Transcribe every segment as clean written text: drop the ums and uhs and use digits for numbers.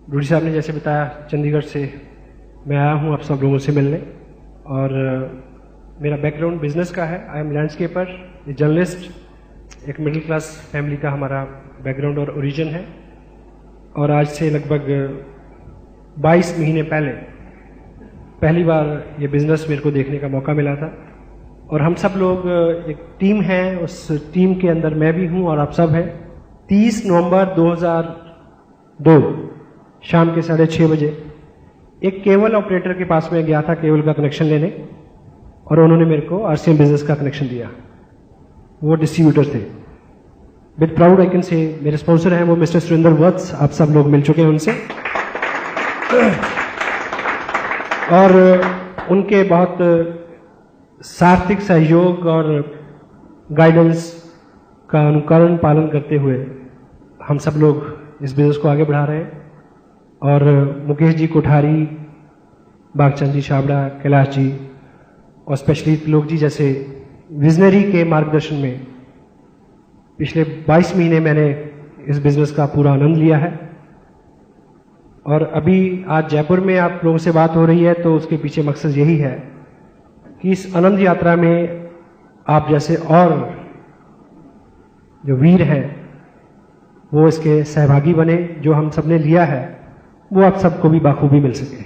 रूडी साहब ने जैसे बताया, चंडीगढ़ से मैं आया हूँ आप सब लोगों से मिलने, और मेरा बैकग्राउंड बिजनेस का है। I am landscaper, a journalist, एक मिडिल क्लास फैमिली का हमारा बैकग्राउंड और ओरिजिन है। और आज से लगभग 22 महीने पहली बार ये बिजनेस मेरे को देखने का मौका मिला था। और हम सब लोग एक टीम है, उस टीम के अंदर मैं भी हूँ और आप सब हैं। 30 नवंबर 2002 शाम के 6:30 बजे एक केबल ऑपरेटर के पास में गया था केबल का कनेक्शन लेने, और उन्होंने मेरे को आरसीएम बिजनेस का कनेक्शन दिया। वो डिस्ट्रीब्यूटर थे। With proud I can say मेरे स्पॉन्सर हैं वो मिस्टर सुरेंद्र वत्स, आप सब लोग मिल चुके हैं उनसे। और उनके बहुत सार्थक सहयोग और गाइडेंस का अनुकरण पालन करते हुए हम सब लोग इस बिजनेस को आगे बढ़ा रहे हैं। और मुकेश जी कोठारी, बागचंद जी छाबड़ा, कैलाश जी और स्पेशली त्रिलोक जी जैसे विजनरी के मार्गदर्शन में पिछले 22 महीने मैंने इस बिजनेस का पूरा आनंद लिया है। और अभी आज जयपुर में आप लोगों से बात हो रही है तो उसके पीछे मकसद यही है कि इस आनंद यात्रा में आप जैसे और जो वीर हैं वो इसके सहभागी बने। जो हम सबने लिया है वो आप सबको भी बाखूबी मिल सके।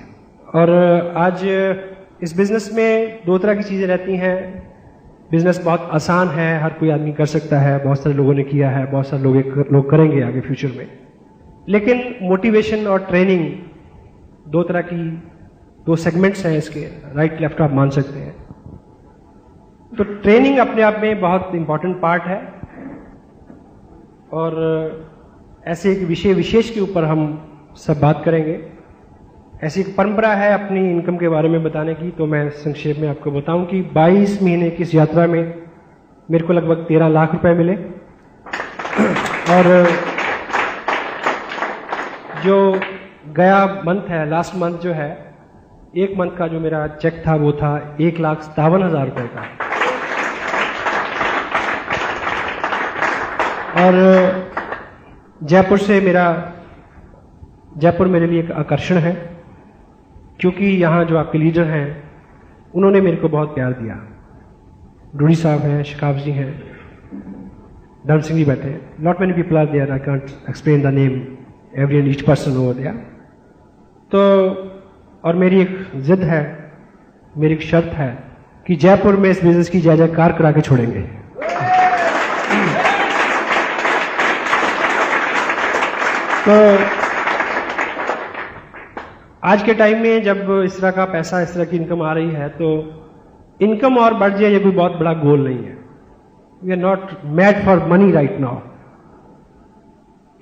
और आज इस बिजनेस में दो तरह की चीज़ें रहती हैं। बिजनेस बहुत आसान है, हर कोई आदमी कर सकता है, बहुत सारे लोगों ने किया है, बहुत सारे लोग करेंगे आगे फ्यूचर में। लेकिन मोटिवेशन और ट्रेनिंग दो तरह की, दो सेगमेंट्स हैं इसके, राइट लेफ्ट आप मान सकते हैं। तो ट्रेनिंग अपने आप में बहुत इंपॉर्टेंट पार्ट है। और ऐसे एक विषय विशेष के ऊपर हम सब बात करेंगे। ऐसी एक परंपरा है अपनी इनकम के बारे में बताने की, तो मैं संक्षेप में आपको बताऊं कि 22 महीने की इस यात्रा में मेरे को लगभग 13 लाख रुपए मिले। और जो गया मंथ है, लास्ट मंथ जो है, एक मंथ का जो मेरा चेक था वो था 1,57,000 रुपए का। और जयपुर मेरे लिए एक आकर्षण है, क्योंकि यहाँ जो आपके लीडर हैं उन्होंने मेरे को बहुत प्यार दिया। रूडी साहब हैं, शिकाफ जी हैं, धर्म सिंह जी बैठे हैं, not many people are there, I can't explain the name every and each person over there. तो और मेरी एक जिद है, मेरी एक शर्त है कि जयपुर में इस बिजनेस की जय जयकार करा के छोड़ेंगे। तो आज के टाइम में जब इस तरह का पैसा, इस तरह की इनकम आ रही है, तो इनकम और बढ़ जाए ये कोई बहुत बड़ा गोल नहीं है। We are not mad for money right now.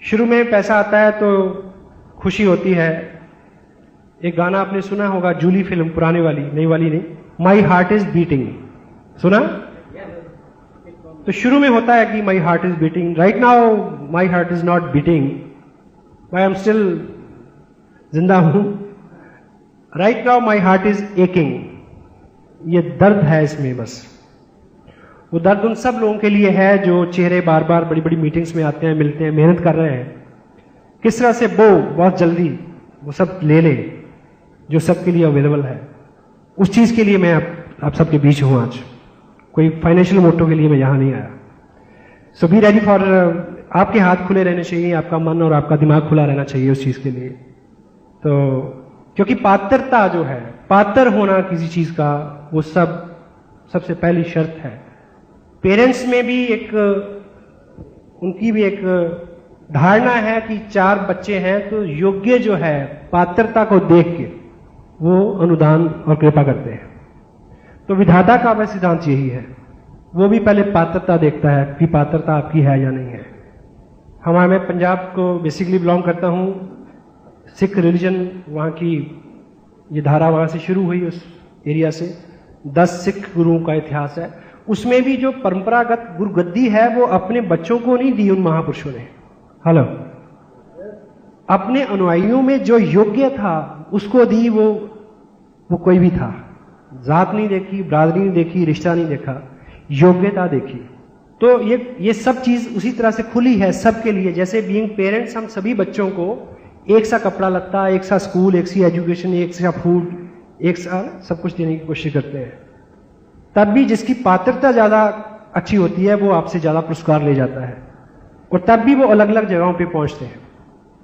शुरू में पैसा आता है तो खुशी होती है। एक गाना आपने सुना होगा, जूली फिल्म, पुराने वाली, नई वाली नहीं, माई हार्ट इज बीटिंग, सुना? तो शुरू में होता है कि my heart is beating. Right now my heart is not beating, I am still जिंदा हूं। Right now my heart is aching. ये दर्द है इसमें, बस वो दर्द उन सब लोगों के लिए है जो चेहरे बार बार बड़ी बड़ी मीटिंग्स में आते हैं, मिलते हैं, मेहनत कर रहे हैं, किस तरह से वो बहुत जल्दी वो सब ले ले जो सबके लिए अवेलेबल है। उस चीज के लिए मैं आप सबके बीच हूं आज। कोई फाइनेंशियल मोटो के लिए मैं यहां नहीं आया। सो बी रेडी फॉर, आपके हाथ खुले रहने चाहिए, आपका मन और आपका दिमाग खुला रहना चाहिए उस चीज के लिए। तो क्योंकि पात्रता जो है, पात्र होना किसी चीज का, वो सबसे पहली शर्त है। पेरेंट्स में भी उनकी भी एक धारणा है कि 4 बच्चे हैं तो योग्य जो है, पात्रता को देख के वो अनुदान और कृपा करते हैं। तो विधाता का वह सिद्धांत यही है, वो भी पहले पात्रता देखता है कि पात्रता आपकी है या नहीं है। मैं पंजाब को बेसिकली बिलोंग करता हूं। सिख रिलीजन, वहां की ये धारा वहां से शुरू हुई, उस एरिया से 10 सिख गुरुओं का इतिहास है। उसमें भी जो परंपरागत गुरुगद्दी है वो अपने बच्चों को नहीं दी उन महापुरुषों ने। हेलो, अपने अनुयायियों में जो योग्य था उसको दी। वो कोई भी था, जात नहीं देखी, बरादरी नहीं देखी, रिश्ता नहीं देखा, योग्यता देखी। तो ये सब चीज उसी तरह से खुली है सबके लिए। जैसे बीइंग पेरेंट्स हम सभी बच्चों को एक सा कपड़ा लत्ता, एक सा स्कूल, एक सी एजुकेशन, एक सा फूड, एक सा सब कुछ देने की कोशिश करते हैं। तब भी जिसकी पात्रता ज्यादा अच्छी होती है वो आपसे ज्यादा पुरस्कार ले जाता है, और तब भी वो अलग अलग जगहों पे पहुंचते हैं।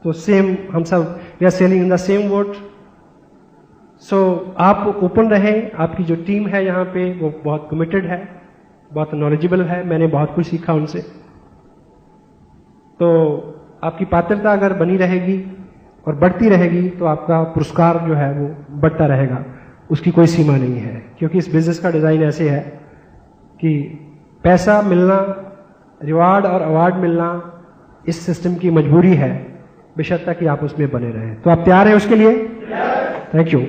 तो सेम हम सब we are sailing in the same boat. So आप ओपन रहें, आपकी जो टीम है यहाँ पे वो बहुत कमिटेड है, बहुत नॉलेजेबल है, मैंने बहुत कुछ सीखा उनसे। तो आपकी पात्रता अगर बनी रहेगी और बढ़ती रहेगी तो आपका पुरस्कार जो है वो बढ़ता रहेगा, उसकी कोई सीमा नहीं है। क्योंकि इस बिजनेस का डिजाइन ऐसे है कि पैसा मिलना, रिवार्ड और अवार्ड मिलना इस सिस्टम की मजबूरी है, बेशर्त कि आप उसमें बने रहें। तो आप तैयार हैं उसके लिए? Thank you.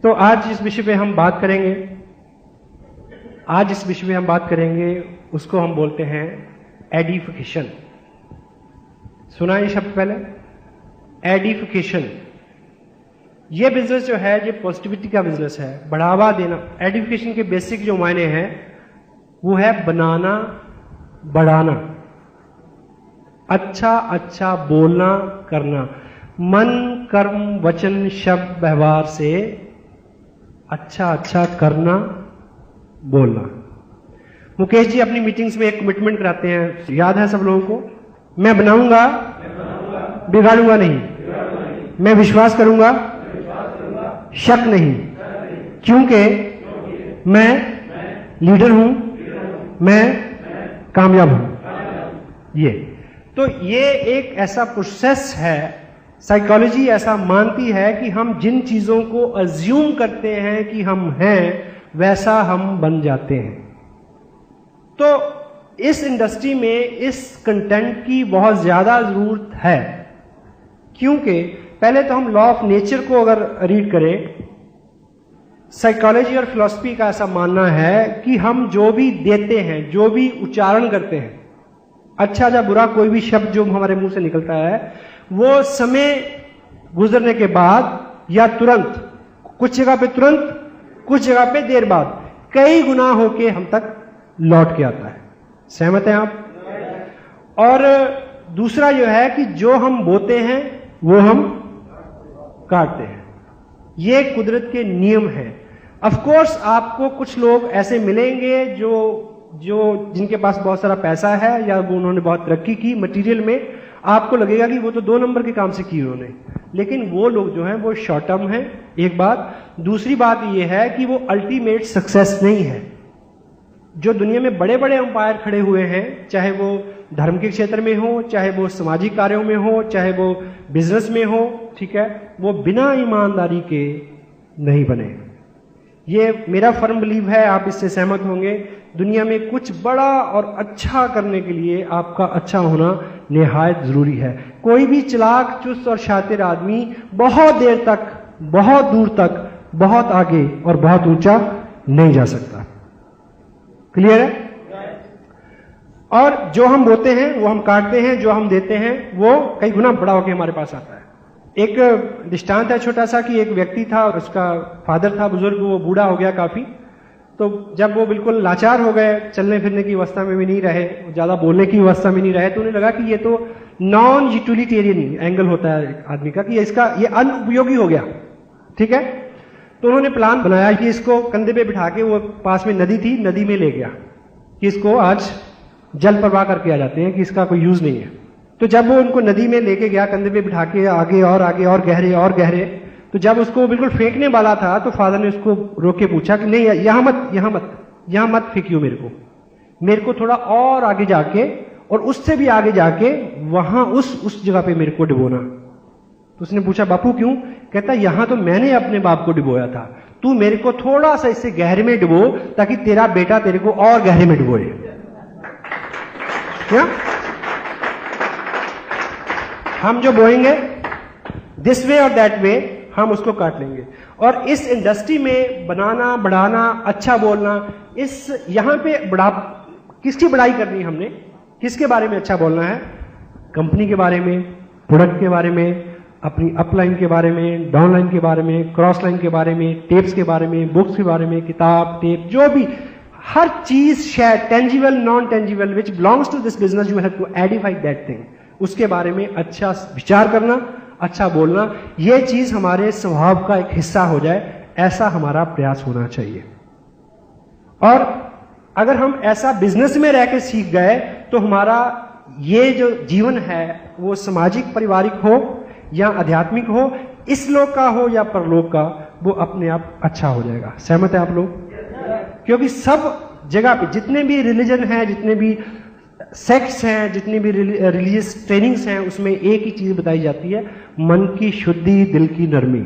तो आज जिस विषय पे हम बात करेंगे, उसको हम बोलते हैं एडिफिकेशन। सुना ये शब्द पहले? एडिफिकेशन। ये बिजनेस जो है ये पॉजिटिविटी का बिजनेस है, बढ़ावा देना। एडिफिकेशन के बेसिक जो मायने हैं वो है बनाना, बढ़ाना, अच्छा अच्छा बोलना, करना, मन कर्म वचन शब्द व्यवहार से अच्छा अच्छा करना, बोलना। मुकेश जी अपनी मीटिंग्स में एक कमिटमेंट कराते हैं, याद है सब लोगों को? मैं बनाऊंगा, बिगाड़ूंगा नहीं, मैं विश्वास करूंगा, शक नहीं, क्योंकि मैं लीडर हूं, मैं कामयाब हूं। ये एक ऐसा प्रोसेस है, साइकोलॉजी ऐसा मानती है कि हम जिन चीजों को अज्यूम करते हैं कि हम हैं वैसा हम बन जाते हैं। तो इस इंडस्ट्री में इस कंटेंट की बहुत ज्यादा जरूरत है, क्योंकि पहले तो हम लॉ ऑफ नेचर को अगर रीड करें, साइकोलॉजी और फिलॉसफी का ऐसा मानना है कि हम जो भी देते हैं, जो भी उच्चारण करते हैं, अच्छा या बुरा कोई भी शब्द जो हमारे मुंह से निकलता है, वो समय गुजरने के बाद या तुरंत, कुछ जगह पे तुरंत, कुछ जगह पे देर बाद, कई गुना होके हम तक लौट के आता है। सहमत हैं आप? और दूसरा जो है कि जो हम बोते हैं वो हम काटते हैं। ये कुदरत के नियम हैं। ऑफ कोर्स आपको कुछ लोग ऐसे मिलेंगे जो जिनके पास बहुत सारा पैसा है या वो उन्होंने बहुत तरक्की की मटेरियल में, आपको लगेगा कि वो तो 2 नंबर के काम से की उन्होंने, लेकिन वो लोग जो हैं वो शॉर्ट टर्म हैं, एक बात। दूसरी बात ये है कि वो अल्टीमेट सक्सेस नहीं है। जो दुनिया में बड़े बड़े अंपायर खड़े हुए हैं, चाहे वो धर्म के क्षेत्र में हो, चाहे वो सामाजिक कार्यों में हो, चाहे वो बिजनेस में हो, ठीक है, वो बिना ईमानदारी के नहीं बने। ये मेरा फर्म बिलीव है, आप इससे सहमत होंगे। दुनिया में कुछ बड़ा और अच्छा करने के लिए आपका अच्छा होना निहायत जरूरी है। कोई भी चालाक, चुस्त और शातिर आदमी बहुत देर तक, बहुत दूर तक, बहुत आगे और बहुत ऊंचा नहीं जा सकता। क्लियर है? और जो हम बोते हैं वो हम काटते हैं, जो हम देते हैं वो कई गुना बड़ा होकर हमारे पास आता है। एक दृष्टांत है छोटा सा कि एक व्यक्ति था, उसका फादर था बुजुर्ग, वो बूढ़ा हो गया काफी। तो जब वो बिल्कुल लाचार हो गए, चलने फिरने की अवस्था में भी नहीं रहे, ज्यादा बोलने की अवस्था में नहीं रहे, तो उन्हें लगा कि ये तो नॉन यूटिलिटेरियन एंगल होता है एक आदमी का, कि ये अनुपयोगी हो गया। ठीक है, तो उन्होंने प्लान बनाया कि इसको कंधे पे बिठा के, वो पास में नदी थी, नदी में ले गया कि इसको आज जल प्रवाह करके आ जाते हैं, कि इसका कोई यूज नहीं है। तो जब वो उनको नदी में लेके गया, कंधे पे बिठा के, आगे और गहरे और गहरे, तो जब उसको बिल्कुल फेंकने वाला था तो फादर ने उसको रोक के पूछा कि नहीं, यहां मत फेंकियो, मेरे को थोड़ा और आगे जाके और उससे भी आगे जाके वहां उस जगह पे मेरे को डुबोना। तो उसने पूछा बापू क्यों? कहता यहां तो मैंने अपने बाप को डुबोया था, तू मेरे को थोड़ा सा इससे गहरे में डुबो ताकि तेरा बेटा तेरे को और गहरे में डुबोए। क्या हम जो बोएंगे दिस वे और दैट वे, हम उसको काट लेंगे। और इस इंडस्ट्री में बनाना, बढ़ाना, अच्छा बोलना, इस यहां पे किसकी बड़ाई करनी है हमने? किसके बारे में अच्छा बोलना है? कंपनी के बारे में, प्रोडक्ट के बारे में, अपनी अपलाइन के बारे में, डाउनलाइन के बारे में, क्रॉस लाइन के बारे में, टेप्स के बारे में, बुक्स के बारे में, किताब, टेप, जो भी हर चीज, share, tangible, non tangible, which belongs to this business, you have to edify that thing. उसके बारे में अच्छा विचार करना, अच्छा बोलना, ये चीज हमारे स्वभाव का एक हिस्सा हो जाए, ऐसा हमारा प्रयास होना चाहिए। और अगर हम ऐसा बिजनेस में रह के सीख गए तो हमारा ये जो जीवन है वो सामाजिक पारिवारिक हो या आध्यात्मिक हो, इस लोक का हो या परलोक का, वो अपने आप अच्छा हो जाएगा। सहमत है आप लोग? क्योंकि सब जगह पे जितने भी रिलीजन हैं, जितने भी सेक्ट्स हैं, जितनी भी रिलीजियस ट्रेनिंग्स हैं, उसमें एक ही चीज बताई जाती है, मन की शुद्धि, दिल की नरमी।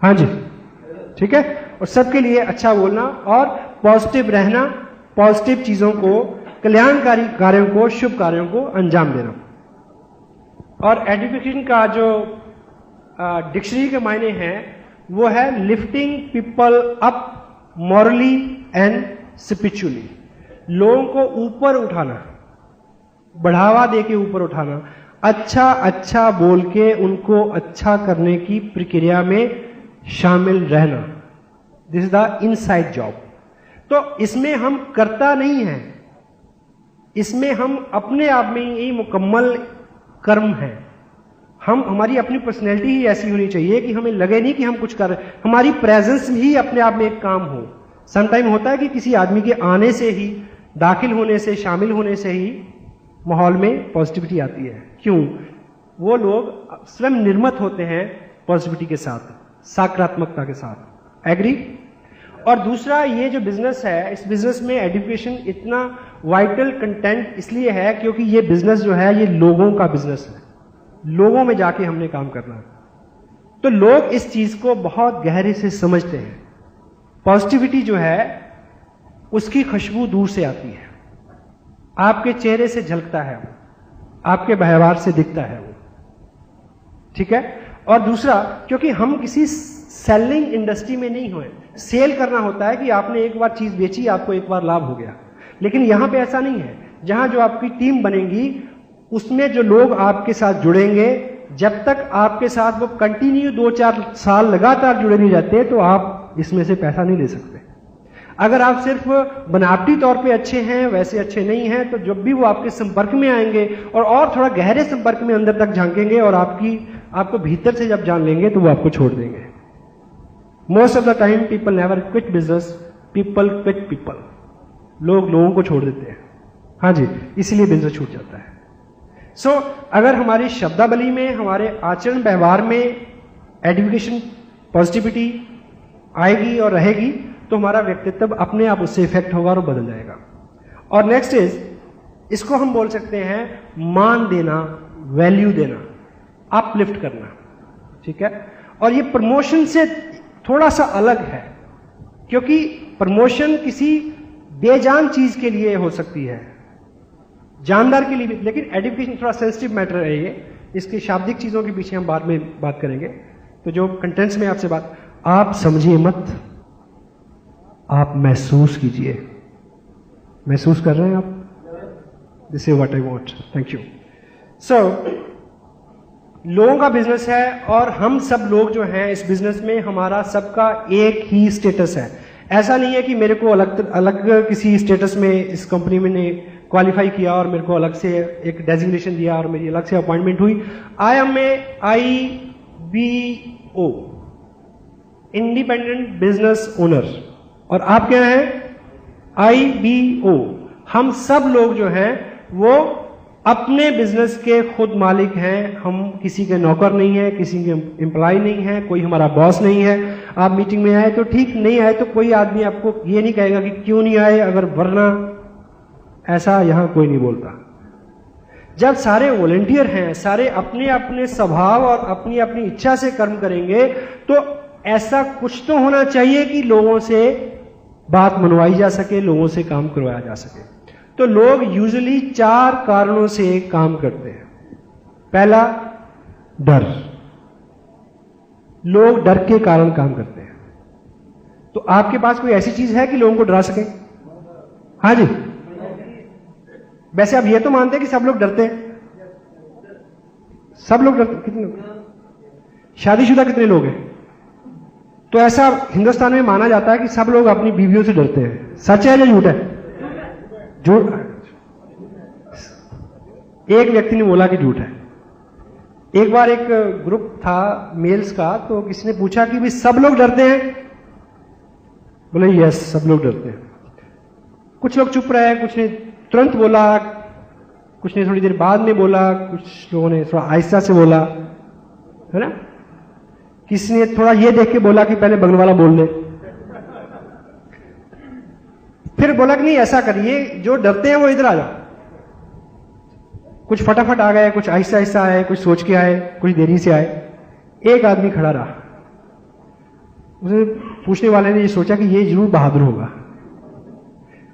हाँ जी, ठीक है। और सबके लिए अच्छा बोलना और पॉजिटिव रहना, पॉजिटिव चीजों को, कल्याणकारी कार्यों को, शुभ कार्यों को अंजाम देना। और एजुकेशन का जो डिक्शनरी के मायने हैं वो है lifting people up morally and spiritually. लोगों को ऊपर उठाना, बढ़ावा देके ऊपर उठाना, अच्छा अच्छा बोल के उनको अच्छा करने की प्रक्रिया में शामिल रहना। This is the inside job. तो इसमें हम करता नहीं है, इसमें हम अपने आप में यही मुकम्मल कर्म है। हमारी अपनी पर्सनैलिटी ही ऐसी होनी चाहिए कि हमें लगे नहीं कि हम कुछ कर रहे हैं, हमारी प्रेजेंस ही अपने आप में एक काम हो। समटाइम होता है कि किसी आदमी के आने से ही, दाखिल होने से, शामिल होने से ही माहौल में पॉजिटिविटी आती है। क्यों? वो लोग स्वयं निर्मित होते हैं पॉजिटिविटी के साथ, सकारात्मकता के साथ। एग्री? और दूसरा, ये जो बिजनेस है, इस बिजनेस में एजुकेशन इतना वाइटल कंटेंट इसलिए है क्योंकि ये बिजनेस जो है ये लोगों का बिजनेस है, लोगों में जाके हमने काम करना है। तो लोग इस चीज को बहुत गहरे से समझते हैं। पॉजिटिविटी जो है उसकी खुशबू दूर से आती है, आपके चेहरे से झलकता है, आपके व्यवहार से दिखता है वो, ठीक है। और दूसरा, क्योंकि हम किसी सेलिंग इंडस्ट्री में नहीं हुए। सेल करना होता है कि आपने एक बार चीज बेची, आपको एक बार लाभ हो गया, लेकिन यहां पे ऐसा नहीं है। जहां जो आपकी टीम बनेगी उसमें जो लोग आपके साथ जुड़ेंगे, जब तक आपके साथ वो कंटिन्यू 2-4 साल लगातार जुड़े नहीं जाते तो आप इसमें से पैसा नहीं ले सकते। अगर आप सिर्फ बनावटी तौर पे अच्छे हैं, वैसे अच्छे नहीं हैं, तो जब भी वो आपके संपर्क में आएंगे और थोड़ा गहरे संपर्क में अंदर तक झांकेंगे और आपको भीतर से जब जान लेंगे तो वो आपको छोड़ देंगे। Most of the time people never quit business, people quit people. लोग लोगों को छोड़ देते हैं। हाँ जी, इसीलिए बिजनेस छूट जाता है। सो अगर हमारी शब्दावली में, हमारे आचरण व्यवहार में एजुकेशन, पॉजिटिविटी आएगी और रहेगी तो हमारा व्यक्तित्व अपने आप उससे इफेक्ट होगा और बदल जाएगा। और नेक्स्ट इज, इसको हम बोल सकते हैं मान देना, वैल्यू देना, अपलिफ्ट करना, ठीक है। और ये प्रमोशन से थोड़ा सा अलग है, क्योंकि प्रमोशन किसी बेजान चीज के लिए हो सकती है, जानदार के लिए भी, लेकिन एजुकेशन थोड़ा सेंसिटिव मैटर है ये, इसकी शाब्दिक चीजों के पीछे हम बाद में बात करेंगे। तो जो कंटेंट्स में आपसे बात, आप समझिए मत, आप महसूस कीजिए। महसूस कर रहे हैं आप? This is what I want. Thank you. So लोगों का बिजनेस है और हम सब लोग जो हैं इस बिजनेस में, हमारा सबका एक ही स्टेटस है। ऐसा नहीं है कि मेरे को अलग किसी स्टेटस में इस कंपनी में ने क्वालिफाई किया और मेरे को अलग से एक डेजिग्नेशन दिया और मेरी अलग से अपॉइंटमेंट हुई। I am a IBO, independent business owner, और आप क्या हैं? IBO। हम सब लोग जो हैं वो अपने बिजनेस के खुद मालिक हैं। हम किसी के नौकर नहीं हैं, किसी के एम्प्लॉय नहीं हैं, कोई हमारा बॉस नहीं है। आप मीटिंग में आए तो ठीक, नहीं आए तो कोई आदमी आपको ये नहीं कहेगा कि क्यों नहीं आए, अगर वरना, ऐसा यहां कोई नहीं बोलता। जब सारे वॉलंटियर हैं, सारे अपने अपने स्वभाव और अपनी अपनी इच्छा से कर्म करेंगे, तो ऐसा कुछ तो होना चाहिए कि लोगों से बात मनवाई जा सके, लोगों से काम करवाया जा सके। तो लोग यूजुअली 4 कारणों से काम करते हैं। पहला, डर। लोग डर के कारण काम करते हैं। तो आपके पास कोई ऐसी चीज है कि लोगों को डरा सके? हाँ जी। वैसे आप ये तो मानते हैं कि सब लोग डरते हैं? सब लोग डरते? कितने लोग? शादीशुदा कितने लोग हैं? तो ऐसा हिंदुस्तान में माना जाता है कि सब लोग अपनी बीवियों से डरते हैं। सच है या झूठ है? झूठ। एक व्यक्ति ने बोला कि झूठ है। एक बार एक ग्रुप था मेल्स का, तो किसी ने पूछा कि भाई सब लोग डरते हैं? बोले यस, सब लोग डरते हैं। कुछ लोग चुप रहे, कुछ ने तुरंत बोला, कुछ ने थोड़ी देर बाद में बोला, कुछ लोगों ने थोड़ा आहिस्ता से बोला, है ना। किसी ने थोड़ा ये देख के बोला कि पहले बगल वाला बोल ले, फिर बोला कि नहीं ऐसा करिए, जो डरते हैं वो इधर आ जाओ। कुछ फटाफट आ गए, कुछ आहिस्ता आहिस्ता आए, कुछ सोच के आए, कुछ देरी से आए। एक आदमी खड़ा रहा। उसे पूछने वाले ने ये सोचा कि ये जरूर बहादुर होगा।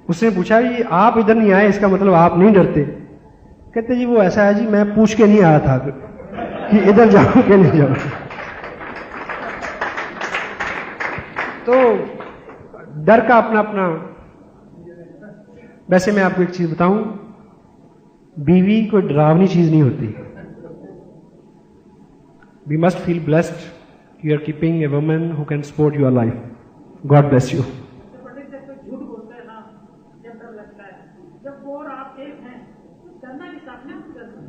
उसने पूछा कि आप इधर नहीं आए, इसका मतलब आप नहीं डरते? कहते जी वो ऐसा है जी, मैं पूछ के नहीं आया था कि इधर जाऊं कि नहीं जाऊं। तो डर का अपना अपना। वैसे मैं आपको एक चीज बताऊं, बीवी कोई डरावनी चीज नहीं होती। We must feel blessed you are keeping a woman who can support your life. God bless you.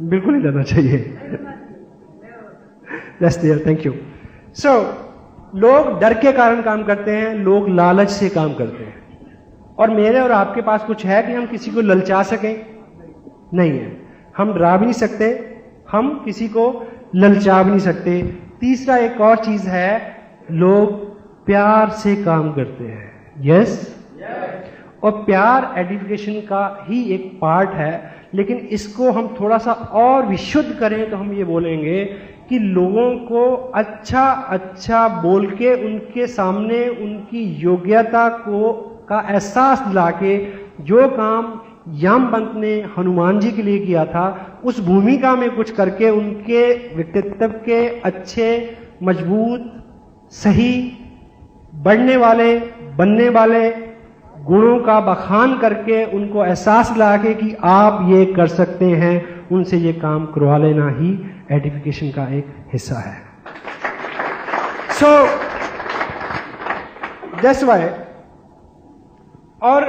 बिल्कुल नहीं डरना चाहिए। That's there, thank you. So, लोग डर के कारण काम करते हैं, लोग लालच से काम करते हैं। और मेरे और आपके पास कुछ है कि हम किसी को ललचा सकें? नहीं है। हम डरा भी नहीं सकते, हम किसी को ललचा भी नहीं सकते। तीसरा एक और चीज है, लोग प्यार से काम करते हैं। यस? और प्यार एडिफिकेशन का ही एक पार्ट है, लेकिन इसको हम थोड़ा सा और विशुद्ध करें तो हम ये बोलेंगे कि लोगों को अच्छा अच्छा बोल के उनके सामने उनकी योग्यता को का एहसास दिला के, जो काम यामवंत ने हनुमान जी के लिए किया था, उस भूमिका में कुछ करके उनके व्यक्तित्व के अच्छे, मजबूत, सही, बढ़ने वाले, बनने वाले गुणों का बखान करके उनको एहसास दिला के कि आप ये कर सकते हैं, उनसे ये काम करवा लेना ही एडिफिकेशन का एक हिस्सा है। So that's why. और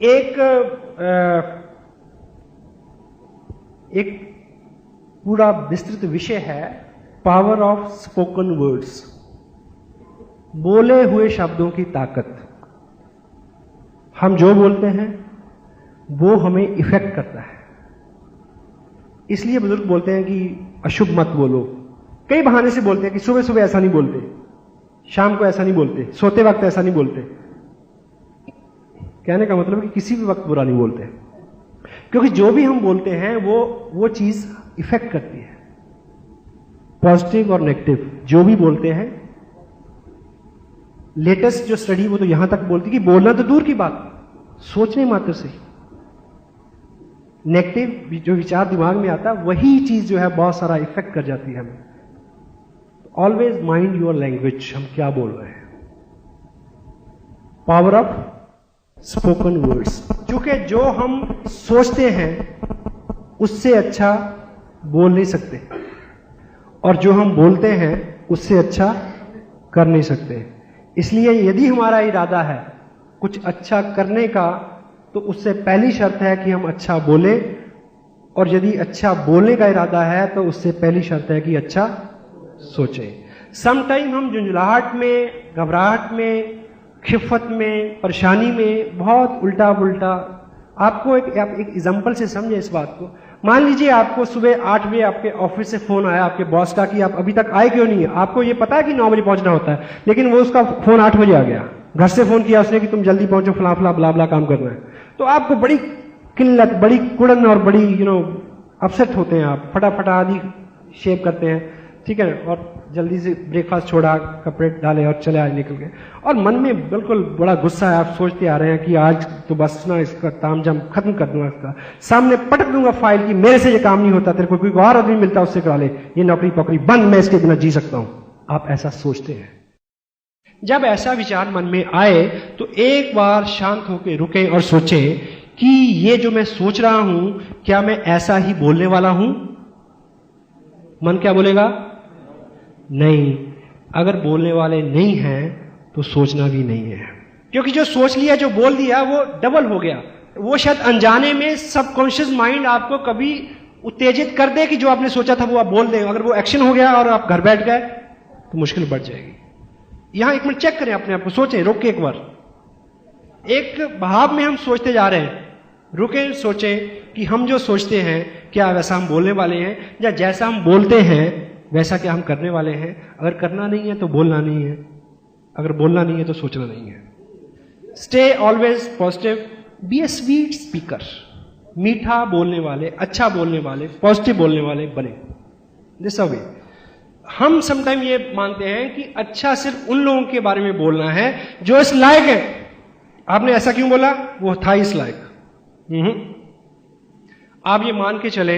एक पूरा विस्तृत विषय है पावर ऑफ स्पोकन वर्ड्स, बोले हुए शब्दों की ताकत। हम जो बोलते हैं वो हमें इफेक्ट करता है। इसलिए बुजुर्ग बोलते हैं कि अशुभ मत बोलो। कई बहाने से बोलते हैं कि सुबह सुबह ऐसा नहीं बोलते, शाम को ऐसा नहीं बोलते, सोते वक्त ऐसा नहीं बोलते। कहने का मतलब कि किसी भी वक्त बुरा नहीं बोलते, क्योंकि जो भी हम बोलते हैं वो चीज इफेक्ट करती है, पॉजिटिव और नेगेटिव। जो भी बोलते हैं, लेटेस्ट जो स्टडी वो तो यहां तक बोलती कि बोलना तो दूर की बात, सोचने मात्र से नेगेटिव जो विचार दिमाग में आता है, वही चीज जो है बहुत सारा इफेक्ट कर जाती है हमें। ऑलवेज माइंड योर लैंग्वेज, हम क्या बोल रहे हैं। पावर ऑफ स्पोकन वर्ड्स, क्योंकि जो हम सोचते हैं उससे अच्छा बोल नहीं सकते, और जो हम बोलते हैं उससे अच्छा कर नहीं सकते। इसलिए यदि हमारा इरादा है कुछ अच्छा करने का, तो उससे पहली शर्त है कि हम अच्छा बोलें, और यदि अच्छा बोलने का इरादा है तो उससे पहली शर्त है कि अच्छा सोचें। समटाइम हम झुंझलाहट में, घबराहट में, खिफत में, परेशानी में बहुत उल्टा पुल्टा। आपको एक एग्जांपल से समझे इस बात को। मान लीजिए आपको सुबह 8 बजे आपके ऑफिस से फोन आया आपके बॉस का कि आप अभी तक आए क्यों नहीं है। आपको ये पता है कि 9 बजे पहुंचना होता है, लेकिन वो उसका फोन 8 बजे आ गया। घर से फोन किया उसने कि तुम जल्दी पहुंचो, फला फला ब्ला ब्ला काम करना है। तो आपको बड़ी किल्लत, बड़ी कुड़न और बड़ी अपसेट होते हैं। आप फटाफट आदि शेव करते हैं, ठीक है, और जल्दी से ब्रेकफास्ट छोड़ा, कपड़े डाले और चले आज निकल गए। और मन में बिल्कुल बड़ा गुस्सा है, आप सोचते आ रहे हैं कि आज तो बस ना इसका तामझाम खत्म कर दूंगा, इसका सामने पटक दूंगा फाइल कि मेरे से ये काम नहीं होता, तेरे को कोई और आदमी मिलता उससे करा ले, ये नौकरी पकड़ी बंद, मैं इसके बिना जी सकता हूं। आप ऐसा सोचते हैं। जब ऐसा विचार मन में आए तो एक बार शांत होकर रुकें और सोचें कि ये जो मैं सोच रहा हूं, क्या मैं ऐसा ही बोलने वाला हूं? मन क्या बोलेगा? नहीं। अगर बोलने वाले नहीं हैं तो सोचना भी नहीं है, क्योंकि जो सोच लिया, जो बोल दिया, वो डबल हो गया। वो शायद अनजाने में सबकॉन्शियस माइंड आपको कभी उत्तेजित कर दे कि जो आपने सोचा था वो आप बोल दें। अगर वो एक्शन हो गया और आप घर बैठ गए तो मुश्किल बढ़ जाएगी। यहां एक मिनट चेक करें अपने आप को, सोचें, रोक के एक बार, एक भाव में हम सोचते जा रहे हैं, रुके, सोचें कि हम जो सोचते हैं क्या वैसा हम बोलने वाले हैं, या जैसा हम बोलते हैं वैसा क्या हम करने वाले हैं। अगर करना नहीं है तो बोलना नहीं है, अगर बोलना नहीं है तो सोचना नहीं है। Stay always positive, be a sweet speaker, मीठा बोलने वाले, अच्छा बोलने वाले, पॉजिटिव बोलने वाले बने। दिस वे हम समटाइम ये मानते हैं कि अच्छा सिर्फ उन लोगों के बारे में बोलना है जो इस लायक है। आपने ऐसा क्यों बोला, वो था इस लायक। आप ये मान के चले,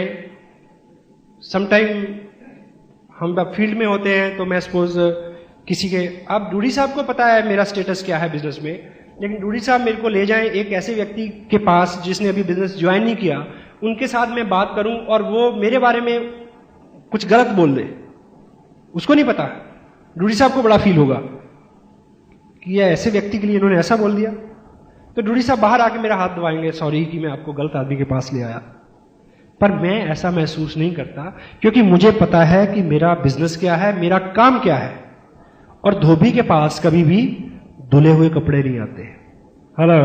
समटाइम हम फील्ड में होते हैं तो मैं सपोज किसी के, आप डूडी साहब को पता है मेरा स्टेटस क्या है बिजनेस में, लेकिन डूडी साहब मेरे को ले जाएं एक ऐसे व्यक्ति के पास जिसने अभी बिजनेस ज्वाइन नहीं किया, उनके साथ मैं बात करूं और वो मेरे बारे में कुछ गलत बोल दे, उसको नहीं पता, डूडी साहब को बड़ा फील होगा कि ये ऐसे व्यक्ति के लिए इन्होंने ऐसा बोल दिया। तो डूडी साहब बाहर आके मेरा हाथ दबाएंगे, सॉरी कि मैं आपको गलत आदमी के पास ले आया। पर मैं ऐसा महसूस नहीं करता, क्योंकि मुझे पता है कि मेरा बिजनेस क्या है, मेरा काम क्या है। और धोबी के पास कभी भी धुले हुए कपड़े नहीं आते। हेलो,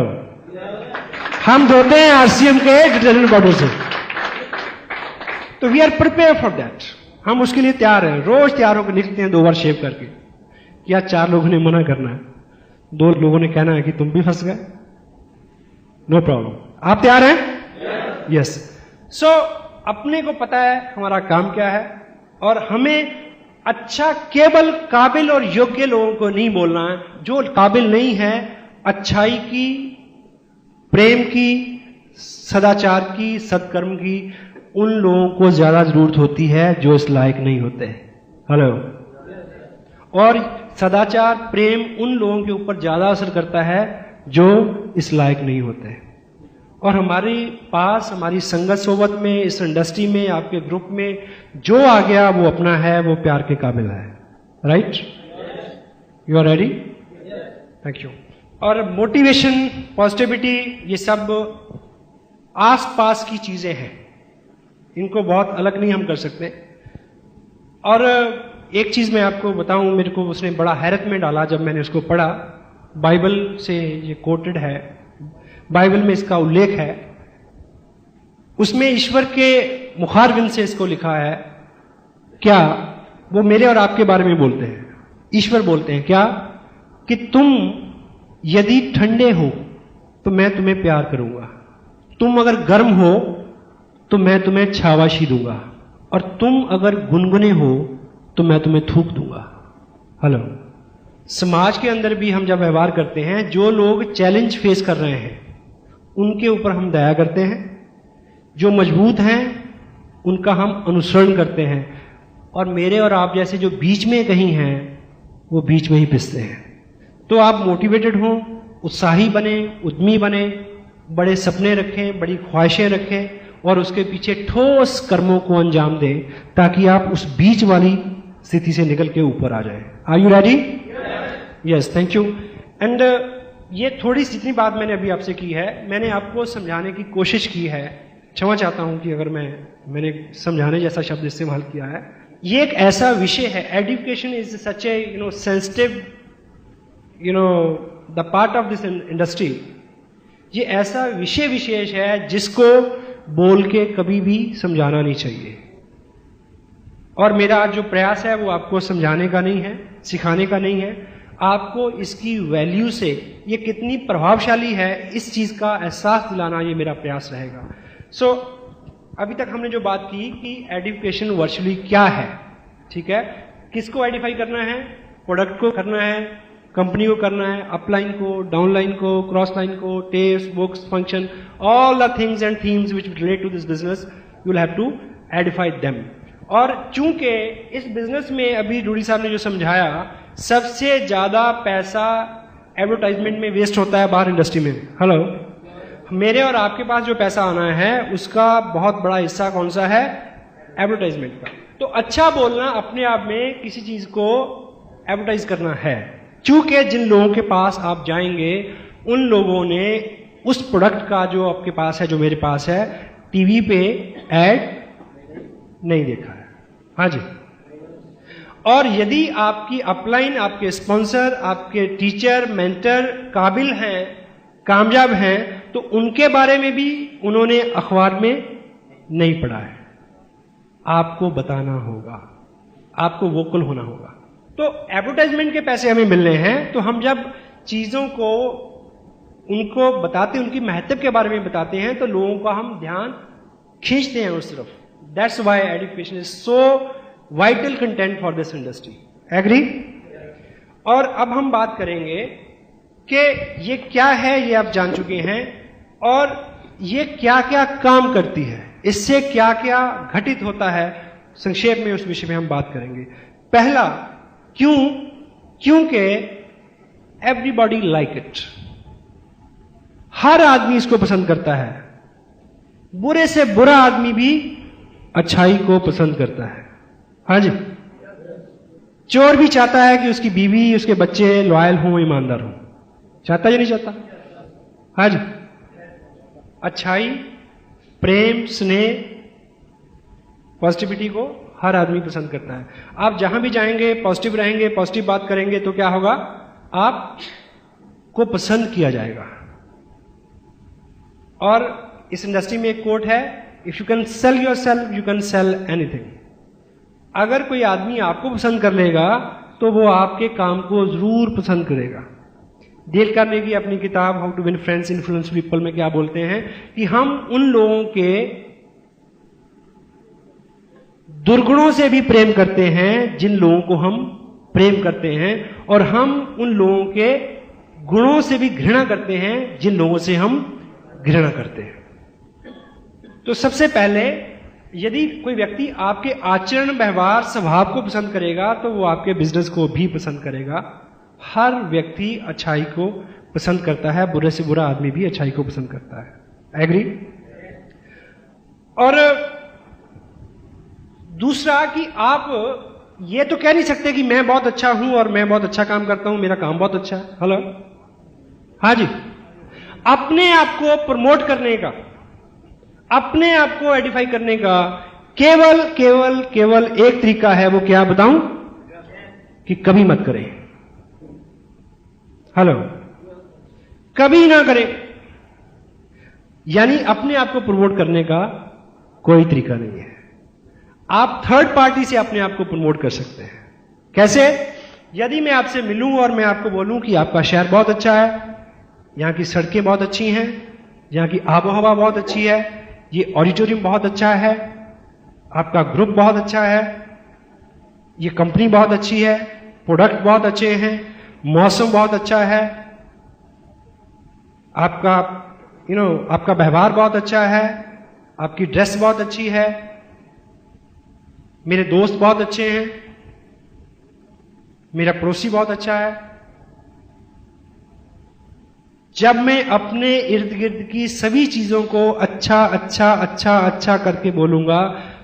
हम धोते हैं आरसीएम के डिटर्जेंट पाउडर से। तो we are prepare for that, हम उसके लिए तैयार हैं। रोज तैयार होकर निकलते हैं 2 बार शेव करके। क्या 4 लोगों ने मना करना है, 2 लोगों ने कहना है कि तुम भी फंस गए, नो प्रॉब्लम। आप तैयार हैं? यस। सो अपने को पता है हमारा काम क्या है, और हमें अच्छा केवल काबिल और योग्य लोगों को नहीं बोलना है। जो काबिल नहीं है, अच्छाई की, प्रेम की, सदाचार की, सत्कर्म की, उन लोगों को ज्यादा जरूरत होती है जो इस लायक नहीं होते। हेलो। और सदाचार, प्रेम उन लोगों के ऊपर ज्यादा असर करता है जो इस लायक नहीं होते। और हमारे पास, हमारी संगत सोबत में, इस इंडस्ट्री में, आपके ग्रुप में जो आ गया वो अपना है, वो प्यार के काबिल है। Right? You are ready? Thank you. और मोटिवेशन, पॉजिटिविटी, ये सब आसपास की चीजें हैं, इनको बहुत अलग नहीं हम कर सकते। और एक चीज मैं आपको बताऊं, मेरे को उसने बड़ा हैरत में डाला जब मैंने उसको पढ़ा। बाइबल से ये कोटेड है, बाइबल में इसका उल्लेख है। उसमें ईश्वर के मुखारबिंद से इसको लिखा है। क्या वो मेरे और आपके बारे में बोलते हैं? ईश्वर बोलते हैं क्या कि तुम यदि ठंडे हो तो मैं तुम्हें प्यार करूंगा, तुम अगर गर्म हो तो मैं तुम्हें छावाशी दूंगा, और तुम अगर गुनगुने हो तो मैं तुम्हें थूक दूंगा। हेलो। समाज के अंदर भी हम जब व्यवहार करते हैं, जो लोग चैलेंज फेस कर रहे हैं उनके ऊपर हम दया करते हैं, जो मजबूत हैं उनका हम अनुसरण करते हैं, और मेरे और आप जैसे जो बीच में कहीं हैं वो बीच में ही पिसते हैं। तो आप मोटिवेटेड हों, उत्साही बने, उद्यमी बने, बड़े सपने रखें, बड़ी ख्वाहिशें रखें, और उसके पीछे ठोस कर्मों को अंजाम दें, ताकि आप उस बीच वाली स्थिति से निकल के ऊपर आ जाएं। Are you ready? Yes, thank you. And ये थोड़ी सी जितनी बात मैंने अभी आपसे की है, मैंने आपको समझाने की कोशिश की है। क्षमा चाहता हूं कि अगर मैंने समझाने जैसा शब्द इस्तेमाल किया है। ये एक ऐसा विषय है, education is such A sensitive the part of this industry. ये ऐसा विषय विशेष है जिसको बोल के कभी भी समझाना नहीं चाहिए। और मेरा जो प्रयास है वो आपको समझाने का नहीं है, सिखाने का नहीं है, आपको इसकी वैल्यू से ये कितनी प्रभावशाली है इस चीज का एहसास दिलाना, ये मेरा प्रयास रहेगा। सो अभी तक हमने जो बात की कि एडुकेशन वर्चुअली क्या है, ठीक है, किसको आइडेंटिफाई करना है? प्रोडक्ट को करना है, कंपनी को करना है, अपलाइन को, डाउनलाइन को, क्रॉस लाइन को, test, books, function, all the things and themes which relate to this business, you will have to identify them. और चूंकि इस बिजनेस में अभी डूडी साहब ने जो समझाया, सबसे ज्यादा पैसा एडवर्टाइजमेंट में वेस्ट होता है बाहर इंडस्ट्री में। हेलो। मेरे और आपके पास जो पैसा आना है उसका बहुत बड़ा हिस्सा कौन सा है? एडवर्टाइजमेंट का। तो अच्छा बोलना अपने आप में किसी चीज को एडवर्टाइज करना है। चूंकि जिन लोगों के पास आप जाएंगे उन लोगों ने उस प्रोडक्ट का जो आपके पास है, जो मेरे पास है, टीवी पे एड नहीं देखा है। हाँ जी। और यदि आपकी अपलाइन, आपके स्पॉन्सर, आपके टीचर, मेंटर काबिल हैं, कामयाब हैं, तो उनके बारे में भी उन्होंने अखबार में नहीं पढ़ा है। आपको बताना होगा, आपको वोकल होना होगा। तो एडवर्टाइजमेंट के पैसे हमें मिल रहे हैं, तो हम जब चीजों को उनको बताते हैं, उनकी महत्व के बारे में बताते हैं, तो लोगों का हम ध्यान खींचते हैं उस तरफ। That's why education is so vital content for this industry. Agree? और अब हम बात करेंगे कि ये क्या है, ये आप जान चुके हैं, और ये क्या क्या काम करती है, इससे क्या क्या घटित होता है, संक्षेप में उस विषय में हम बात करेंगे। पहला, क्यों? क्योंकि एवरीबॉडी लाइक इट, हर आदमी इसको पसंद करता है। बुरे से बुरा आदमी भी अच्छाई को पसंद करता है। हाँ जी। चोर भी चाहता है कि उसकी बीवी, उसके बच्चे लॉयल हों, ईमानदार हों। चाहता या नहीं चाहता? हाँ जी। अच्छाई, प्रेम, स्नेह, पॉजिटिविटी को हर आदमी पसंद करता है। आप जहां भी जाएंगे, पॉजिटिव रहेंगे, पॉजिटिव बात करेंगे, तो क्या होगा? आपको पसंद किया जाएगा। और इस इंडस्ट्री में एक कोट है, if you can sell your self, you can sell anything. अगर कोई आदमी आपको पसंद कर लेगा, तो वो आपके काम को जरूर पसंद करेगा। डेल कार्नेगी अपनी किताब how to win friends, influence people में क्या बोलते हैं कि हम उन लोगों के दुर्गुणों से भी प्रेम करते हैं जिन लोगों को हम प्रेम करते हैं, और हम उन लोगों के गुणों से भी घृणा करते हैं जिन लोगों से हम घृणा करते हैं। तो सबसे पहले, यदि कोई व्यक्ति आपके आचरण, व्यवहार, स्वभाव को पसंद करेगा, तो वो आपके बिजनेस को भी पसंद करेगा। हर व्यक्ति अच्छाई को पसंद करता है, बुरे से बुरा आदमी भी अच्छाई को पसंद करता है। एग्री? और दूसरा कि आप ये तो कह नहीं सकते कि मैं बहुत अच्छा हूं और मैं बहुत अच्छा काम करता हूं, मेरा काम बहुत अच्छा है। हेलो? हाँ जी। अपने आप को प्रमोट करने का, अपने आप को आइडेंटिफाई करने का केवल केवल केवल एक तरीका है। वो क्या बताऊं? कि कभी मत करें। हेलो? कभी ना करें। यानी अपने आप को प्रमोट करने का कोई तरीका नहीं है। आप थर्ड पार्टी से अपने आप को प्रमोट कर सकते हैं। कैसे? यदि मैं आपसे मिलूं और मैं आपको बोलूं कि आपका शहर बहुत अच्छा है, यहां की सड़कें बहुत अच्छी हैं, यहां की आबोहवा बहुत अच्छी है, ये ऑडिटोरियम बहुत अच्छा है, आपका ग्रुप बहुत अच्छा है, ये कंपनी बहुत अच्छी है, प्रोडक्ट बहुत अच्छे हैं, मौसम बहुत अच्छा है, आपका आपका व्यवहार बहुत अच्छा है, आपकी ड्रेस बहुत अच्छी है, मेरे दोस्त बहुत अच्छे हैं, मेरा पड़ोसी बहुत अच्छा है। जब मैं अपने इर्द गिर्द की सभी चीजों को अच्छा अच्छा अच्छा अच्छा करके बोलूंगा,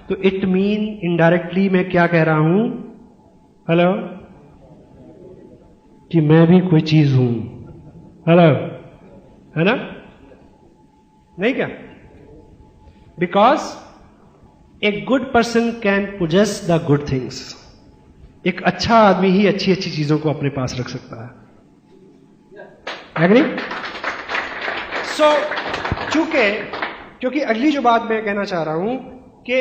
तो इट मीन इनडायरेक्टली मैं क्या कह रहा हूं? हेलो? कि मैं भी कोई चीज हूं। हेलो? है ना? नहीं क्या? Because a good person can possess the good things. एक अच्छा आदमी ही अच्छी अच्छी चीजों को अपने पास रख सकता है। एग्री? सो क्योंकि अगली जो बात मैं कहना चाह रहा हूं कि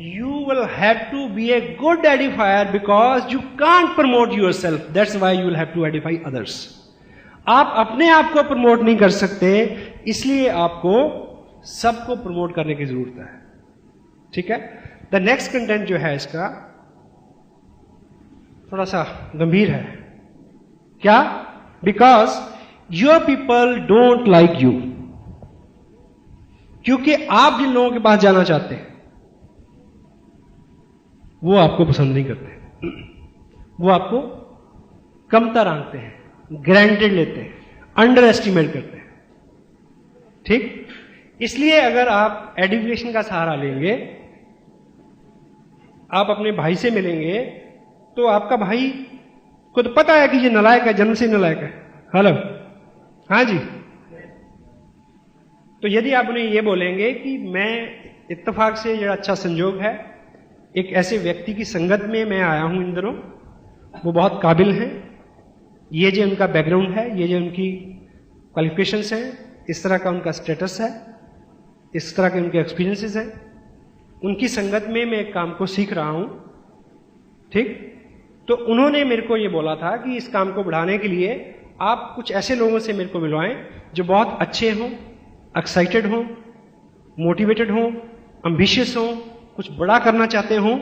you will have to be a good edifier because you can't promote yourself. That's why you will have to edify others. आप अपने आप को प्रमोट नहीं कर सकते, इसलिए आपको सबको प्रमोट करने की जरूरत है। ठीक है? द नेक्स्ट कंटेंट जो है इसका थोड़ा सा गंभीर है। क्या? Because your people don't like you. क्योंकि आप जिन लोगों के पास जाना चाहते हैं वो आपको पसंद नहीं करते, वो आपको कमतर आंकते हैं, ग्रांटेड लेते हैं, अंडर एस्टिमेट करते हैं। ठीक? इसलिए अगर आप एजुकेशन का सहारा लेंगे, आप अपने भाई से मिलेंगे, तो आपका भाई को तो पता है कि ये नालायक है, जन्म से नालायक है। हेलो? हाँ जी। तो यदि आप उन्हें ये बोलेंगे कि मैं इत्तेफाक से, ये अच्छा संयोग है, एक ऐसे व्यक्ति की संगत में मैं आया हूं इन दिनों, वो बहुत काबिल हैं, ये जो उनका बैकग्राउंड है, ये जो उनकी क्वालिफिकेशंस हैं, इस तरह का उनका स्टेटस है, इस तरह के उनके एक्सपीरियंसेस हैं, उनकी संगत में मैं एक काम को सीख रहा हूं। ठीक, तो उन्होंने मेरे को ये बोला था कि इस काम को बढ़ाने के लिए आप कुछ ऐसे लोगों से मेरे को मिलवाएं जो बहुत अच्छे हों, एक्साइटेड हों, मोटिवेटेड हों, एम्बिशियस हों, कुछ बड़ा करना चाहते हों।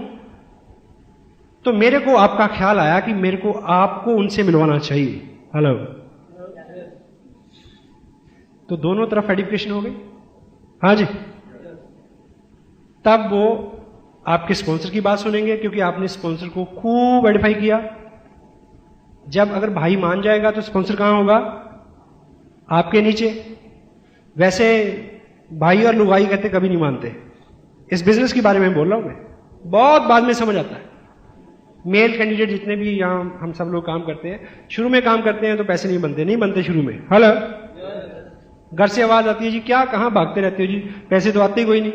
तो मेरे को आपका ख्याल आया कि मेरे को आपको उनसे मिलवाना चाहिए। हेलो, तो दोनों तरफ एडिफिकेशन हो गई। हाँ जी, तब वो आपके स्पॉन्सर की बात सुनेंगे, क्योंकि आपने स्पॉन्सर को खूब एडिफाई किया। जब अगर भाई मान जाएगा तो स्पॉन्सर कहां होगा? आपके नीचे। वैसे भाई और लुगाई कहते कभी नहीं मानते। इस बिजनेस के बारे में बोल रहा हूं मैं, बहुत बाद में समझ आता है। मेल कैंडिडेट जितने भी यहां हम सब लोग काम करते हैं, शुरू में काम करते हैं तो पैसे नहीं बनते शुरू में। हेलो, घर से आवाज आती है जी क्या कहां भागते रहते हो जी, पैसे तो आते ही कोई नहीं।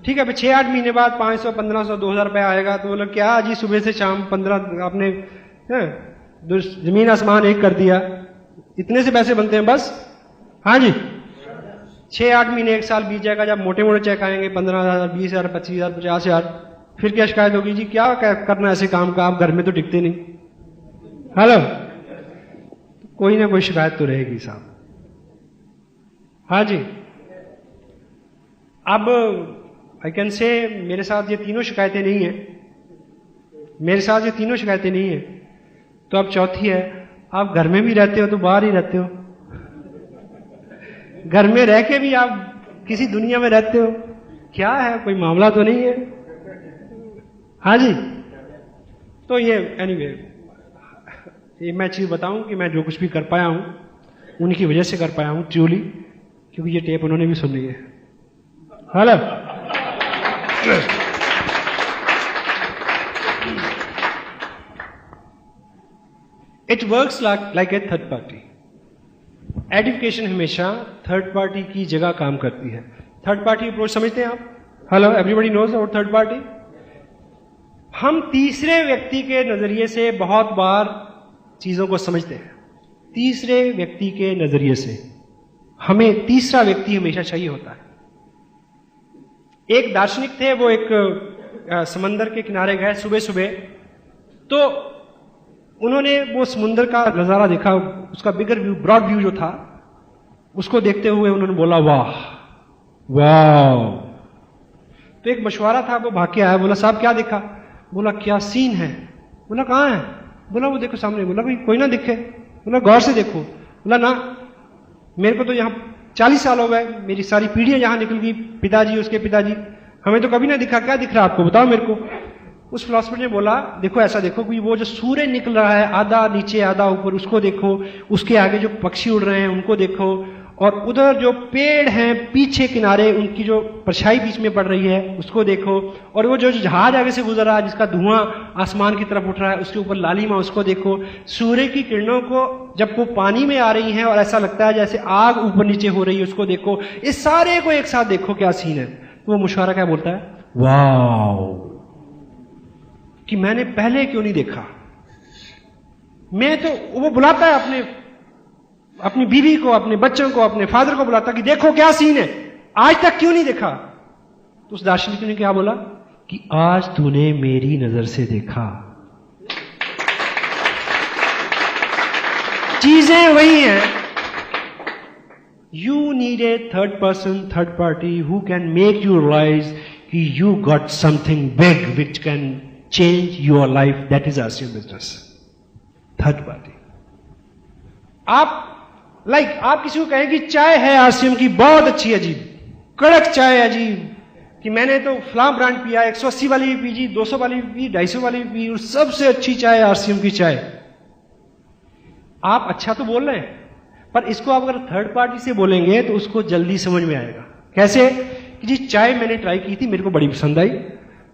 ठीक है, 6-8 महीने बाद 500, 1500, 2000 रुपया आएगा तो बोला क्या जी सुबह से शाम 15 आपने जमीन आसमान एक कर दिया, इतने से पैसे बनते हैं बस। हाँ जी, 6-8 महीने 1 साल बीत जाएगा, जब मोटे मोटे चेक आएंगे 15,000, 20,000, 25,000, 50,000, फिर क्या शिकायत होगी जी क्या करना ऐसे काम का, आप घर में तो टिकते नहीं। हेलो, कोई ना कोई शिकायत तो रहेगी साहब। हाँ जी, अब आई कैन से मेरे साथ ये तीनों शिकायतें नहीं है, मेरे साथ ये तीनों शिकायतें नहीं है। तो अब चौथी है, आप घर में भी रहते हो तो बाहर ही रहते हो, घर में रह के भी आप किसी दुनिया में रहते हो, क्या है, कोई मामला तो नहीं है। हाँ जी, तो ये एनीवे ये मैं चीज बताऊं कि मैं जो कुछ भी कर पाया हूं उनकी वजह से कर पाया हूं ट्रूली, क्योंकि ये टेप उन्होंने भी सुनी है। Hello, it works like a third party. Education हमेशा थर्ड पार्टी की जगह काम करती है। थर्ड पार्टी अप्रोच समझते हैं आप? Hello, everybody knows about third party. हम तीसरे व्यक्ति के नजरिए से बहुत बार चीजों को समझते हैं। तीसरे व्यक्ति के नजरिए से हमें तीसरा व्यक्ति हमेशा चाहिए होता है। एक दार्शनिक थे, वो एक समंदर के किनारे गए सुबह सुबह, तो उन्होंने वो समुद्र का नजारा देखा, उसका बिगर व्यू, ब्रॉड व्यू जो था, उसको देखते हुए उन्होंने बोला वाह वाह। तो एक मशवरा था, वो भाग के आया, बोला साहब क्या देखा? बोला क्या सीन है? बोला कहां है? बोला वो देखो सामने। बोला कोई ना दिखे। बोला गौर से देखो। बोला ना, मेरे को तो यहां 40 साल हो गए, मेरी सारी पीढ़ियां यहां निकल गई, पिताजी उसके पिताजी, हमें तो कभी ना दिखा। क्या दिख रहा है आपको, बताओ मेरे को। उस फिलोसफर ने बोला देखो ऐसा देखो कि वो जो सूर्य निकल रहा है, आधा नीचे आधा ऊपर, उसको देखो, उसके आगे जो पक्षी उड़ रहे हैं उनको देखो, और उधर जो पेड़ हैं पीछे किनारे, उनकी जो परछाई बीच में पड़ रही है उसको देखो, और वो जो जहाज आगे से गुजर रहा है जिसका धुआं आसमान की तरफ उठ रहा है, उसके ऊपर लालिमा, उसको देखो। सूर्य की किरणों को जब वो पानी में आ रही हैं और ऐसा लगता है जैसे आग ऊपर नीचे हो रही है, उसको देखो। इस सारे को एक साथ देखो, क्या सीन है। तो वो मुशारा क्या बोलता है? वाओ, कि मैंने पहले क्यों नहीं देखा। मैं तो, वो बुलाता है अपनी बीवी को, अपने बच्चों को, अपने फादर को बुलाता कि देखो क्या सीन है, आज तक क्यों नहीं देखा। तो उस दार्शनिक ने क्या बोला कि आज तूने मेरी नजर से देखा। चीजें वही हैं। You need a third person, third party who can make you realize कि you got something big which can change your life. That is RCM business. Third party. आप आप किसी को कहें कि चाय है आरसीएम की बहुत अच्छी अजीब, कड़क चाय अजीब, कि मैंने तो फलां ब्रांड पिया, 180 वाली भी पी जी, 200 वाली भी पी, 250 वाली भी पी, और सबसे अच्छी चाय आरसीएम की चाय। आप अच्छा तो बोल रहे हैं, पर इसको आप अगर थर्ड पार्टी से बोलेंगे तो उसको जल्दी समझ में आएगा। कैसे? कि जी चाय मैंने ट्राई की थी, मेरे को बड़ी पसंद आई।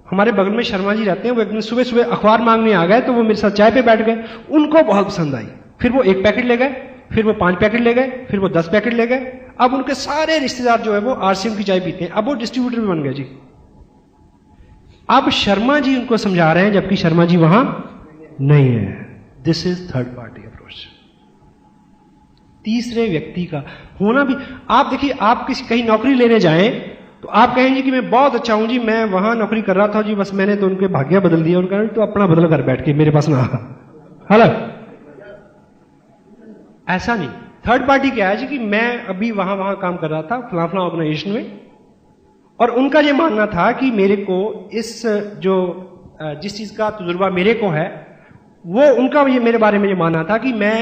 हमारे बगल में शर्मा जी रहते हैं, वो एक दिन सुबह सुबह अखबार मांगने आ गए, तो वो मेरे साथ चाय पे बैठ गए, उनको बहुत पसंद आई। फिर वो 1 पैकेट ले गए, फिर वो 5 पैकेट ले गए, फिर वो 10 पैकेट ले गए। अब उनके सारे रिश्तेदार जो है वो आरसीएम की चाय पीते हैं, अब वो डिस्ट्रीब्यूटर भी बन गए जी। अब शर्मा जी उनको समझा रहे हैं जबकि शर्मा जी वहां नहीं है। This is third party approach. तीसरे व्यक्ति का होना भी, आप देखिए, आप किसी कहीं नौकरी लेने जाएं तो आप कहेंगे कि मैं बहुत अच्छा हूं जी, मैं वहां नौकरी कर रहा था जी, बस मैंने तो उनके भाग्य बदल दिया। उनका तो अपना बदल कर बैठ के मेरे पास ना आ। हेलो, ऐसा नहीं। थर्ड पार्टी क्या है जी कि मैं अभी वहां काम कर रहा था फला फला ऑर्गेनाइजेशन में, और उनका यह मानना था कि मेरे को इस जो जिस चीज का तजुर्बा मेरे को है, वो उनका ये मेरे बारे में ये मानना था कि मैं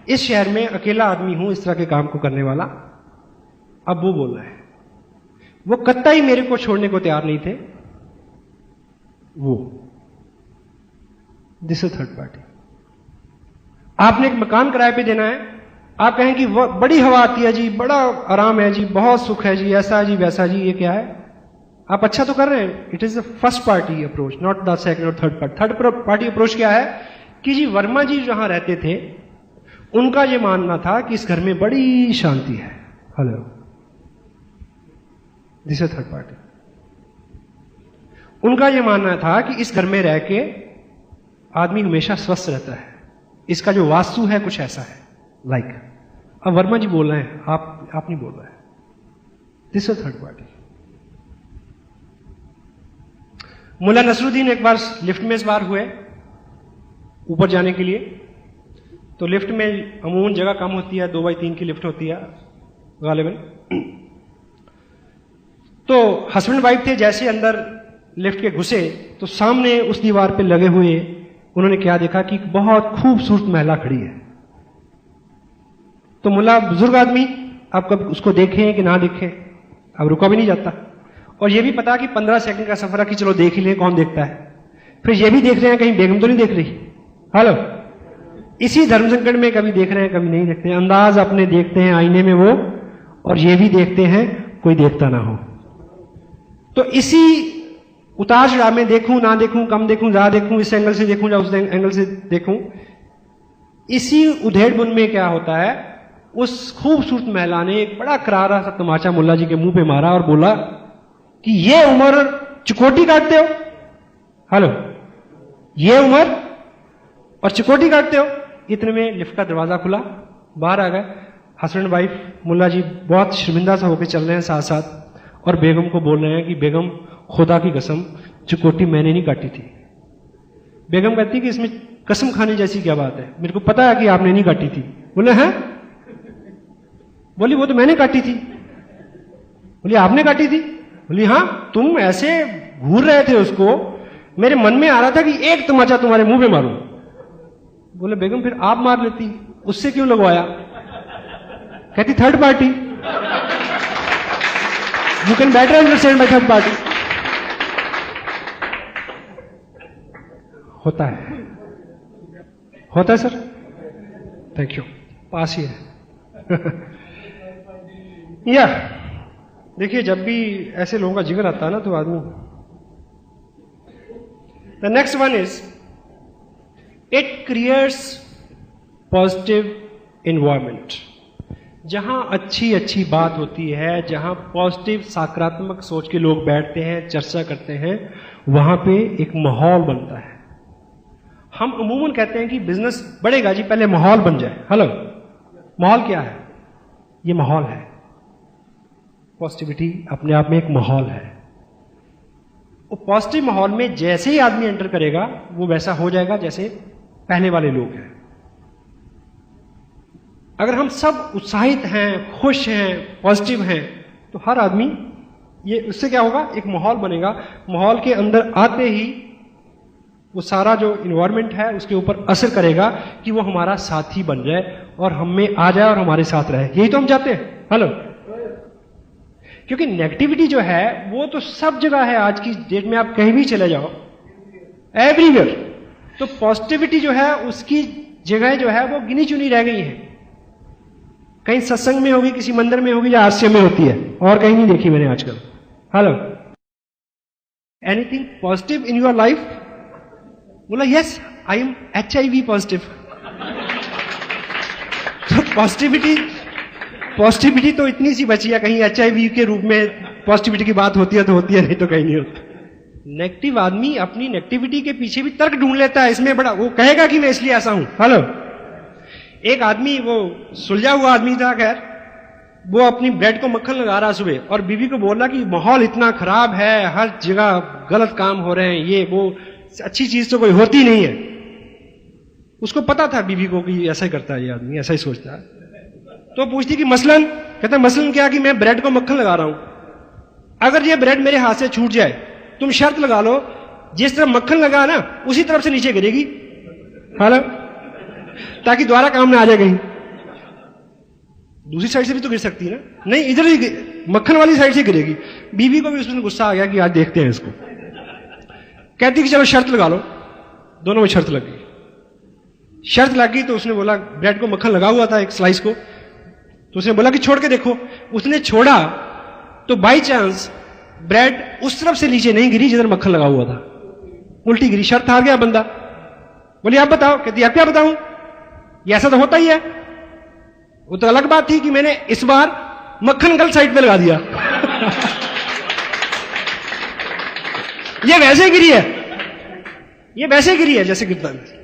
इस शहर में अकेला आदमी हूं इस तरह के काम को करने वाला। अब वो बोल रहे हैं, वो कतई मेरे को छोड़ने को तैयार नहीं थे। वो दिस इज थर्ड पार्टी। आपने एक मकान किराए पे देना है, आप कहें कि वो बड़ी हवा आती है जी, बड़ा आराम है जी, बहुत सुख है जी, ऐसा जी वैसा जी, ये क्या है? आप अच्छा तो कर रहे हैं। It is the first party approach, not the second और third party. Third party approach क्या है कि जी वर्मा जी जहां रहते थे उनका यह मानना था कि इस घर में बड़ी शांति है। Hello, this is third party. उनका यह मानना था कि इस घर में रह के आदमी हमेशा स्वस्थ रहता है, इसका जो वास्तु है कुछ ऐसा है लाइक। अब वर्मा जी बोल रहे हैं, आप नहीं बोल रहे हैं। This is third party. Mulla Nasruddin एक बार लिफ्ट में इस बार हुए ऊपर जाने के लिए, तो लिफ्ट में अमूमन जगह कम होती है, 2x3 की लिफ्ट होती है गालिबन। तो हस्बैंड वाइफ थे, जैसे अंदर लिफ्ट के घुसे तो सामने उस दीवार पे लगे हुए उन्होंने क्या देखा कि बहुत खूबसूरत महिला खड़ी है। तो मुल्ला बुजुर्ग आदमी, आप कब उसको देखें कि ना देखें, अब रुका भी नहीं जाता, और ये भी पता कि 15 सेकंड का सफर है कि चलो देख ही ले, कौन देखता है। फिर ये भी देख रहे हैं कहीं बेगम तो नहीं देख रही। हेलो, इसी धर्म संकट में कभी देख रहे हैं कभी नहीं देखते हैं, अंदाज अपने देखते हैं आईने में वो, और ये भी देखते हैं कोई देखता ना हो। तो इसी उतार चढ़ाव में देखूं ना देखूं, कम देखूं ज्यादा देखूं, इस एंगल से देखूं या उस एंगल से देखूं, इसी उधेड़ बुन में क्या होता है, उस खूबसूरत महिला ने एक बड़ा करारा सा तमाचा मुल्ला जी के मुंह पे मारा और बोला कि ये उम्र चिकोटी काटते हो। हेलो, ये उम्र और चिकोटी काटते हो। इतने में लिफ्ट का दरवाजा खुला, बाहर आ गए हस्बैंड वाइफ। मुल्ला जी बहुत शर्मिंदा सा होकर चल रहे हैं साथ साथ, और बेगम को बोल रहे हैं कि बेगम खुदा की कसम चिकोटी मैंने नहीं काटी थी। बेगम कहती कि इसमें कसम खाने जैसी क्या बात है, मेरे को पता है कि आपने नहीं काटी थी। बोले हैं? बोली वो तो मैंने काटी थी। बोली आपने काटी थी? बोली हाँ, तुम ऐसे घूर रहे थे उसको, मेरे मन में आ रहा था कि एक तमाचा तुम्हारे मुंह पे मारूं। बोले बेगम फिर आप मार लेती, उससे क्यों लगवाया? कहती third party, you can better understand by third party. होता है, होता है सर, थैंक यू, पास ही है। या देखिए, जब भी ऐसे लोगों का जिक्र आता है ना तो आदमी। The next one is it creates positive environment. जहां अच्छी अच्छी बात होती है, जहां पॉजिटिव सकारात्मक सोच के लोग बैठते हैं, चर्चा करते हैं, वहां पे एक माहौल बनता है। हम अमूमन कहते हैं कि बिजनेस बढ़ेगा जी, पहले माहौल बन जाए। हेलो, माहौल क्या है? ये माहौल है। पॉजिटिविटी अपने आप में एक माहौल है। वो पॉजिटिव माहौल में जैसे ही आदमी एंटर करेगा वो वैसा हो जाएगा जैसे पहले वाले लोग हैं। अगर हम सब उत्साहित हैं, खुश हैं, पॉजिटिव हैं, तो हर आदमी, ये उससे क्या होगा, एक माहौल बनेगा। माहौल के अंदर आते ही वो सारा जो इन्वायरमेंट है उसके ऊपर असर करेगा कि वो हमारा साथी बन जाए और हम में आ जाए और हमारे साथ रहे। यही तो हम चाहते हैं। हेलो, क्योंकि नेगेटिविटी जो है वो तो सब जगह है। आज की डेट में आप कहीं भी चले जाओ, एवरीवेयर। तो पॉजिटिविटी जो है उसकी जगह जो है वो गिनी चुनी रह गई है। कहीं सत्संग में होगी, किसी मंदिर में होगी, या आरसीएम में होती है, और कहीं नहीं देखी मैंने आजकल। Hello, anything positive in your life? बोला yes, I am HIV positive. तो पॉजिटिविटी तो इतनी सी बची है, कहीं HIV के रूप में पॉजिटिविटी की बात होती है तो होती है, नहीं तो कहीं नहीं होती। नेगेटिव आदमी अपनी नेगेटिविटी के पीछे भी तर्क ढूंढ लेता है, इसमें बड़ा वो कहेगा कि मैं इसलिए ऐसा हूं। हेलो, एक आदमी वो सुलझा हुआ आदमी था, खैर वो अपनी ब्रेड को मक्खन लगा रहा सुबह और बीवी को बोला कि माहौल इतना खराब है, हर जगह गलत काम हो रहे हैं, ये वो अच्छी चीज तो कोई होती नहीं है। उसको पता था बीवी को कि ऐसा ही करता है ये आदमी, ऐसा ही सोचता है। तो पूछती कि मसलन, कहता मसलन क्या कि मैं ब्रेड को मक्खन लगा रहा हूं, अगर ये ब्रेड मेरे हाथ से छूट जाए, तुम शर्त लगा लो जिस तरफ मक्खन लगा ना उसी तरफ से नीचे गिरेगी, हेलो, ताकि दोबारा काम ना आ जाए कहीं। दूसरी साइड से भी तो गिर सकती है ना, नहीं इधर ही मक्खन वाली साइड से गिरेगी। बीवी को भी उसमें गुस्सा आ गया कि आज देखते हैं इसको। कहती कि चलो शर्त लगा लो, दोनों में शर्त लग गई। शर्त लग गई तो उसने बोला, ब्रेड को मक्खन लगा हुआ था एक स्लाइस को, तो उसने बोला कि छोड़ के देखो। उसने छोड़ा तो बाई चांस ब्रेड उस तरफ से नीचे नहीं गिरी जिधर मक्खन लगा हुआ था, उल्टी गिरी। शर्त हार गया बंदा। बोली आप बताओ, कहती आप क्या बताऊं, ये ऐसा तो होता ही है। वो तो अलग बात थी कि मैंने इस बार मक्खन गलत साइड पे लगा दिया। ये वैसे गिरी है, ये वैसे गिरी है जैसे गिरता है।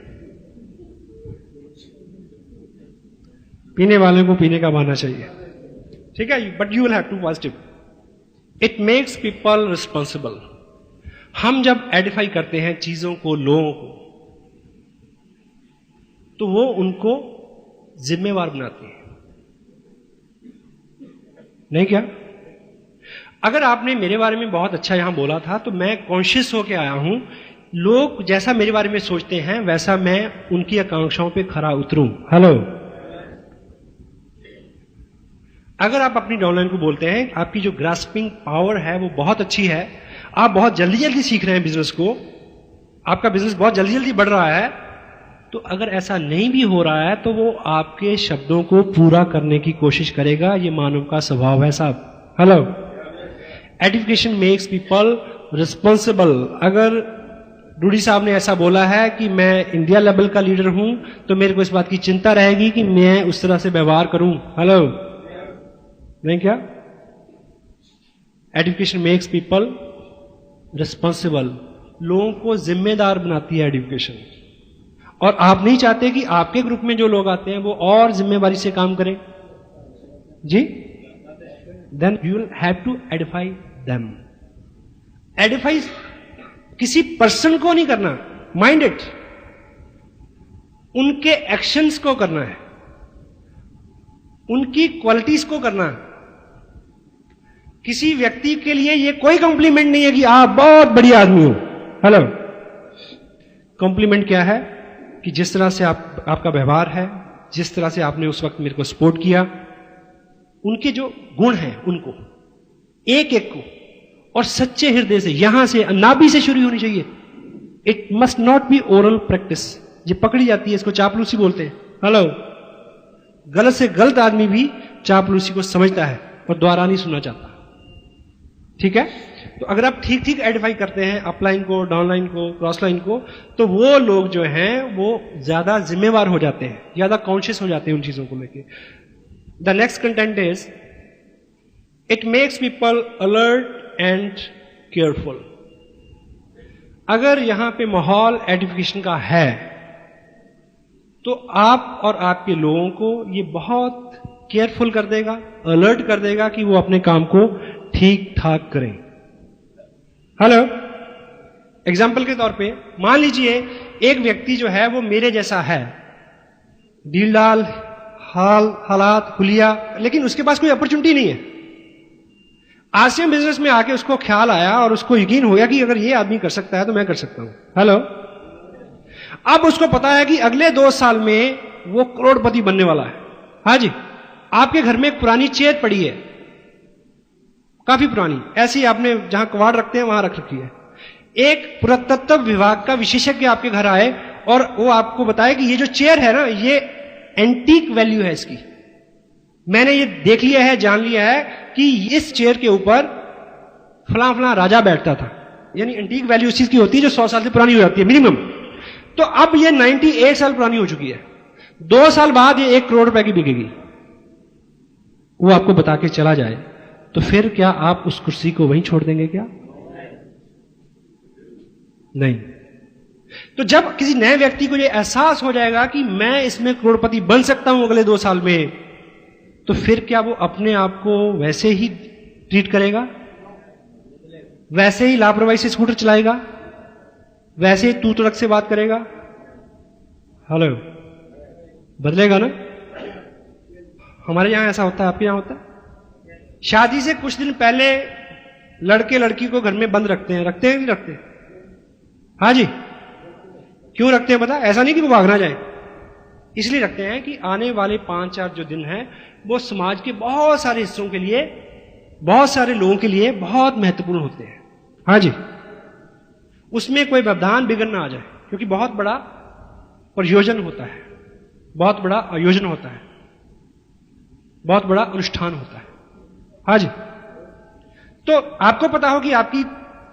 पीने वाले को पीने का बहाना चाहिए, ठीक है, but you will have to positive. It makes people responsible. हम जब एडिफाई करते हैं चीजों को, लोगों को, तो वो उनको जिम्मेवार बनाती है, नहीं क्या? अगर आपने मेरे बारे में बहुत अच्छा यहां बोला था तो मैं कॉन्शियस होके आया हूं, लोग जैसा मेरे बारे में सोचते हैं वैसा मैं उनकी आकांक्षाओं पे खरा उतरूं। हेलो, अगर आप अपनी डाउनलाइन को बोलते हैं, आपकी जो ग्रास्पिंग पावर है वो बहुत अच्छी है, आप बहुत जल्दी जल्दी सीख रहे हैं बिजनेस को, आपका बिजनेस बहुत जल्दी जल्दी बढ़ रहा है, तो अगर ऐसा नहीं भी हो रहा है तो वो आपके शब्दों को पूरा करने की कोशिश करेगा। ये मानव का स्वभाव है साहब। Hello, edification makes people responsible. अगर डूडी साहब ने ऐसा बोला है कि मैं इंडिया लेवल का लीडर हूं, तो मेरे को इस बात की चिंता रहेगी कि मैं उस तरह से व्यवहार करूं। हेलो, नहीं क्या? Edification makes people responsible. लोगों को जिम्मेदार बनाती है एडिफिकेशन। और आप नहीं चाहते कि आपके ग्रुप में जो लोग आते हैं वो और जिम्मेवारी से काम करें जी? Then you will have to edify them. Edify किसी पर्सन को नहीं करना, माइंड इट, उनके एक्शंस को करना है, उनकी क्वालिटीज को करना है। किसी व्यक्ति के लिए ये कोई कॉम्प्लीमेंट नहीं है कि आप बहुत बढ़िया आदमी हो। हेलो, कॉम्प्लीमेंट क्या है कि जिस तरह से आपका व्यवहार है, जिस तरह से आपने उस वक्त मेरे को सपोर्ट किया, उनके जो गुण हैं उनको एक एक को और सच्चे हृदय से, यहां से नाभि से शुरू होनी चाहिए। It must not be oral practice. ये पकड़ी जाती है, इसको चापलूसी बोलते हैं। हेलो, गलत से गलत आदमी भी चापलूसी को समझता है और दोबारा नहीं सुनना चाहता, ठीक है? तो अगर आप ठीक ठीक एडिफाई करते हैं अपलाइन को, डाउनलाइन को, क्रॉस लाइन को, तो वो लोग जो हैं वो ज्यादा जिम्मेवार हो जाते हैं, ज्यादा कॉन्शियस हो जाते हैं उन चीजों को लेके। The next content is it makes people alert and careful. अगर यहां पे माहौल एडिफिकेशन का है तो आप और आपके लोगों को ये बहुत केयरफुल कर देगा, अलर्ट कर देगा कि वो अपने काम को ठीक ठाक करें। हेलो, एग्जाम्पल के तौर पे मान लीजिए एक व्यक्ति जो है वो मेरे जैसा है, डील डाल, हालात हुलिया, लेकिन उसके पास कोई अपॉर्चुनिटी नहीं है। आसियम बिजनेस में आके उसको ख्याल आया और उसको यकीन हो गया कि अगर ये आदमी कर सकता है तो मैं कर सकता हूं। हेलो, अब उसको पता है कि अगले 2 साल में वो करोड़पति बनने वाला है। हाँ जी, आपके घर में एक पुरानी चेयर पड़ी है, काफी पुरानी, ऐसी आपने जहां कबाड़ रखते हैं वहां रख रखी है। एक पुरातत्व विभाग का विशेषज्ञ आपके घर आए और वो आपको बताए कि ये जो चेयर है ना, ये एंटीक वैल्यू है इसकी, मैंने ये देख लिया है, जान लिया है कि इस चेयर के ऊपर फला फला राजा बैठता था। यानी एंटीक वैल्यू उस चीज की होती है जो 100 साल से पुरानी हो जाती है मिनिमम। तो अब ये 98 साल पुरानी हो चुकी है, 2 साल बाद ये 1 करोड़ रुपए की बिकेगी। वो आपको बता के चला जाए तो फिर क्या आप उस कुर्सी को वहीं छोड़ देंगे क्या? नहीं। तो जब किसी नए व्यक्ति को यह एहसास हो जाएगा कि मैं इसमें करोड़पति बन सकता हूं अगले 2 साल में, तो फिर क्या वो अपने आप को वैसे ही ट्रीट करेगा, वैसे ही लापरवाही से स्कूटर चलाएगा, वैसे ही तू तड़क से बात करेगा? हेलो, बदलेगा ना? हमारे यहां ऐसा होता है, आपके यहां होता है? शादी से कुछ दिन पहले लड़के लड़की को घर में बंद रखते हैं कि नहीं रखते? हाँ जी, क्यों रखते हैं पता? ऐसा नहीं कि वो भागना जाए, इसलिए रखते हैं कि आने वाले 5-4 जो दिन हैं वो समाज के बहुत सारे हिस्सों के लिए, बहुत सारे लोगों के लिए बहुत महत्वपूर्ण होते हैं। हाँ जी, उसमें कोई व्यवधान बिगड़ ना आ जाए, क्योंकि बहुत बड़ा प्रयोजन होता है, बहुत बड़ा आयोजन होता है, बहुत बड़ा अनुष्ठान होता है। हाँ जी, तो आपको पता हो कि आपकी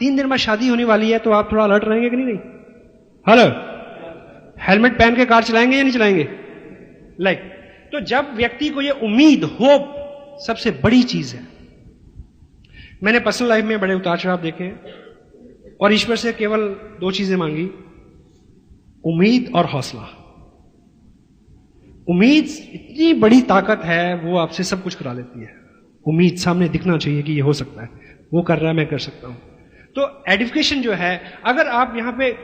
3 दिन में शादी होने वाली है, तो आप थोड़ा अलर्ट रहेंगे कि नहीं? हेलो, हेलमेट पहन के कार चलाएंगे या नहीं चलाएंगे? तो जब व्यक्ति को यह उम्मीद, होप सबसे बड़ी चीज है। मैंने पर्सनल लाइफ में बड़े उतार चढ़ाव देखे हैं और ईश्वर से केवल 2 चीजें मांगी, उम्मीद और हौसला। उम्मीद इतनी बड़ी ताकत है, वो आपसे सब कुछ करा लेती है। उम्मीद सामने दिखना चाहिए कि ये हो सकता है, वो कर रहा है, मैं कर सकता हूं। तो एडिफिकेशन जो है, अगर आप यहां पे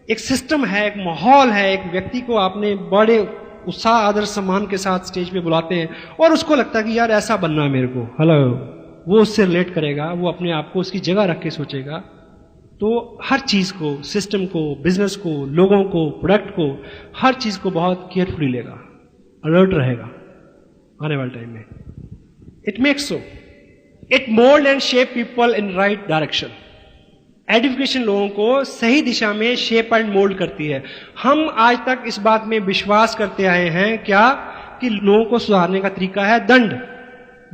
एक सिस्टम है, एक माहौल है, एक व्यक्ति को आपने बड़े उत्साह, आदर, सम्मान के साथ स्टेज पे बुलाते हैं और उसको लगता है कि यार ऐसा बनना है मेरे को, हेलो, वो उससे रिलेट करेगा, वो अपने आप को उसकी जगह रख के सोचेगा, तो हर चीज को, सिस्टम को, बिजनेस को, लोगों को, प्रोडक्ट को, हर चीज को बहुत केयरफुली लेगा, अलर्ट रहेगा आने वाले टाइम में। It makes so, it mould and shape people in right direction. Edification लोगों को सही दिशा में शेप एंड मोल्ड करती है। हम आज तक इस बात में विश्वास करते आए हैं क्या, कि लोगों को सुधारने का तरीका है दंड,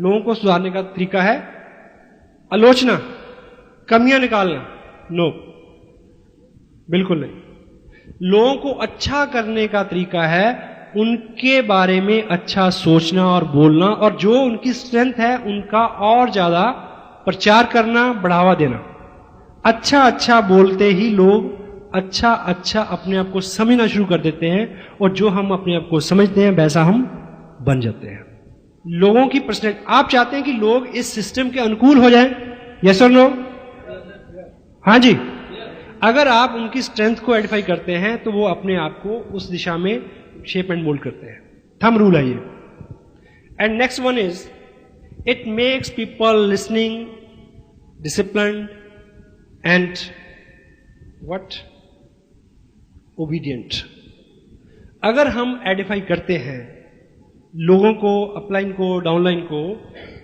लोगों को सुधारने का तरीका है आलोचना, कमियां निकालना। नो, बिल्कुल नहीं। लोगों को अच्छा करने का तरीका है उनके बारे में अच्छा सोचना और बोलना, और जो उनकी स्ट्रेंथ है उनका और ज्यादा प्रचार करना, बढ़ावा देना। अच्छा अच्छा बोलते ही लोग अच्छा अच्छा अपने आप को समझना शुरू कर देते हैं, और जो हम अपने आप को समझते हैं वैसा हम बन जाते हैं। लोगों की पर्सनैलिटी, आप चाहते हैं कि लोग इस सिस्टम के अनुकूल हो जाएं? यस और नो? हाँ जी। अगर आप उनकी स्ट्रेंथ को आइडेंटिफाई करते हैं तो वो अपने आप को उस दिशा में शेप एंड मोल्ड करते हैं। थंब रूल है ये। And next one is, it makes people listening, disciplined and what, obedient. अगर हम आइडेंटिफाई करते हैं लोगों को, अपलाइन को, डाउनलाइन को,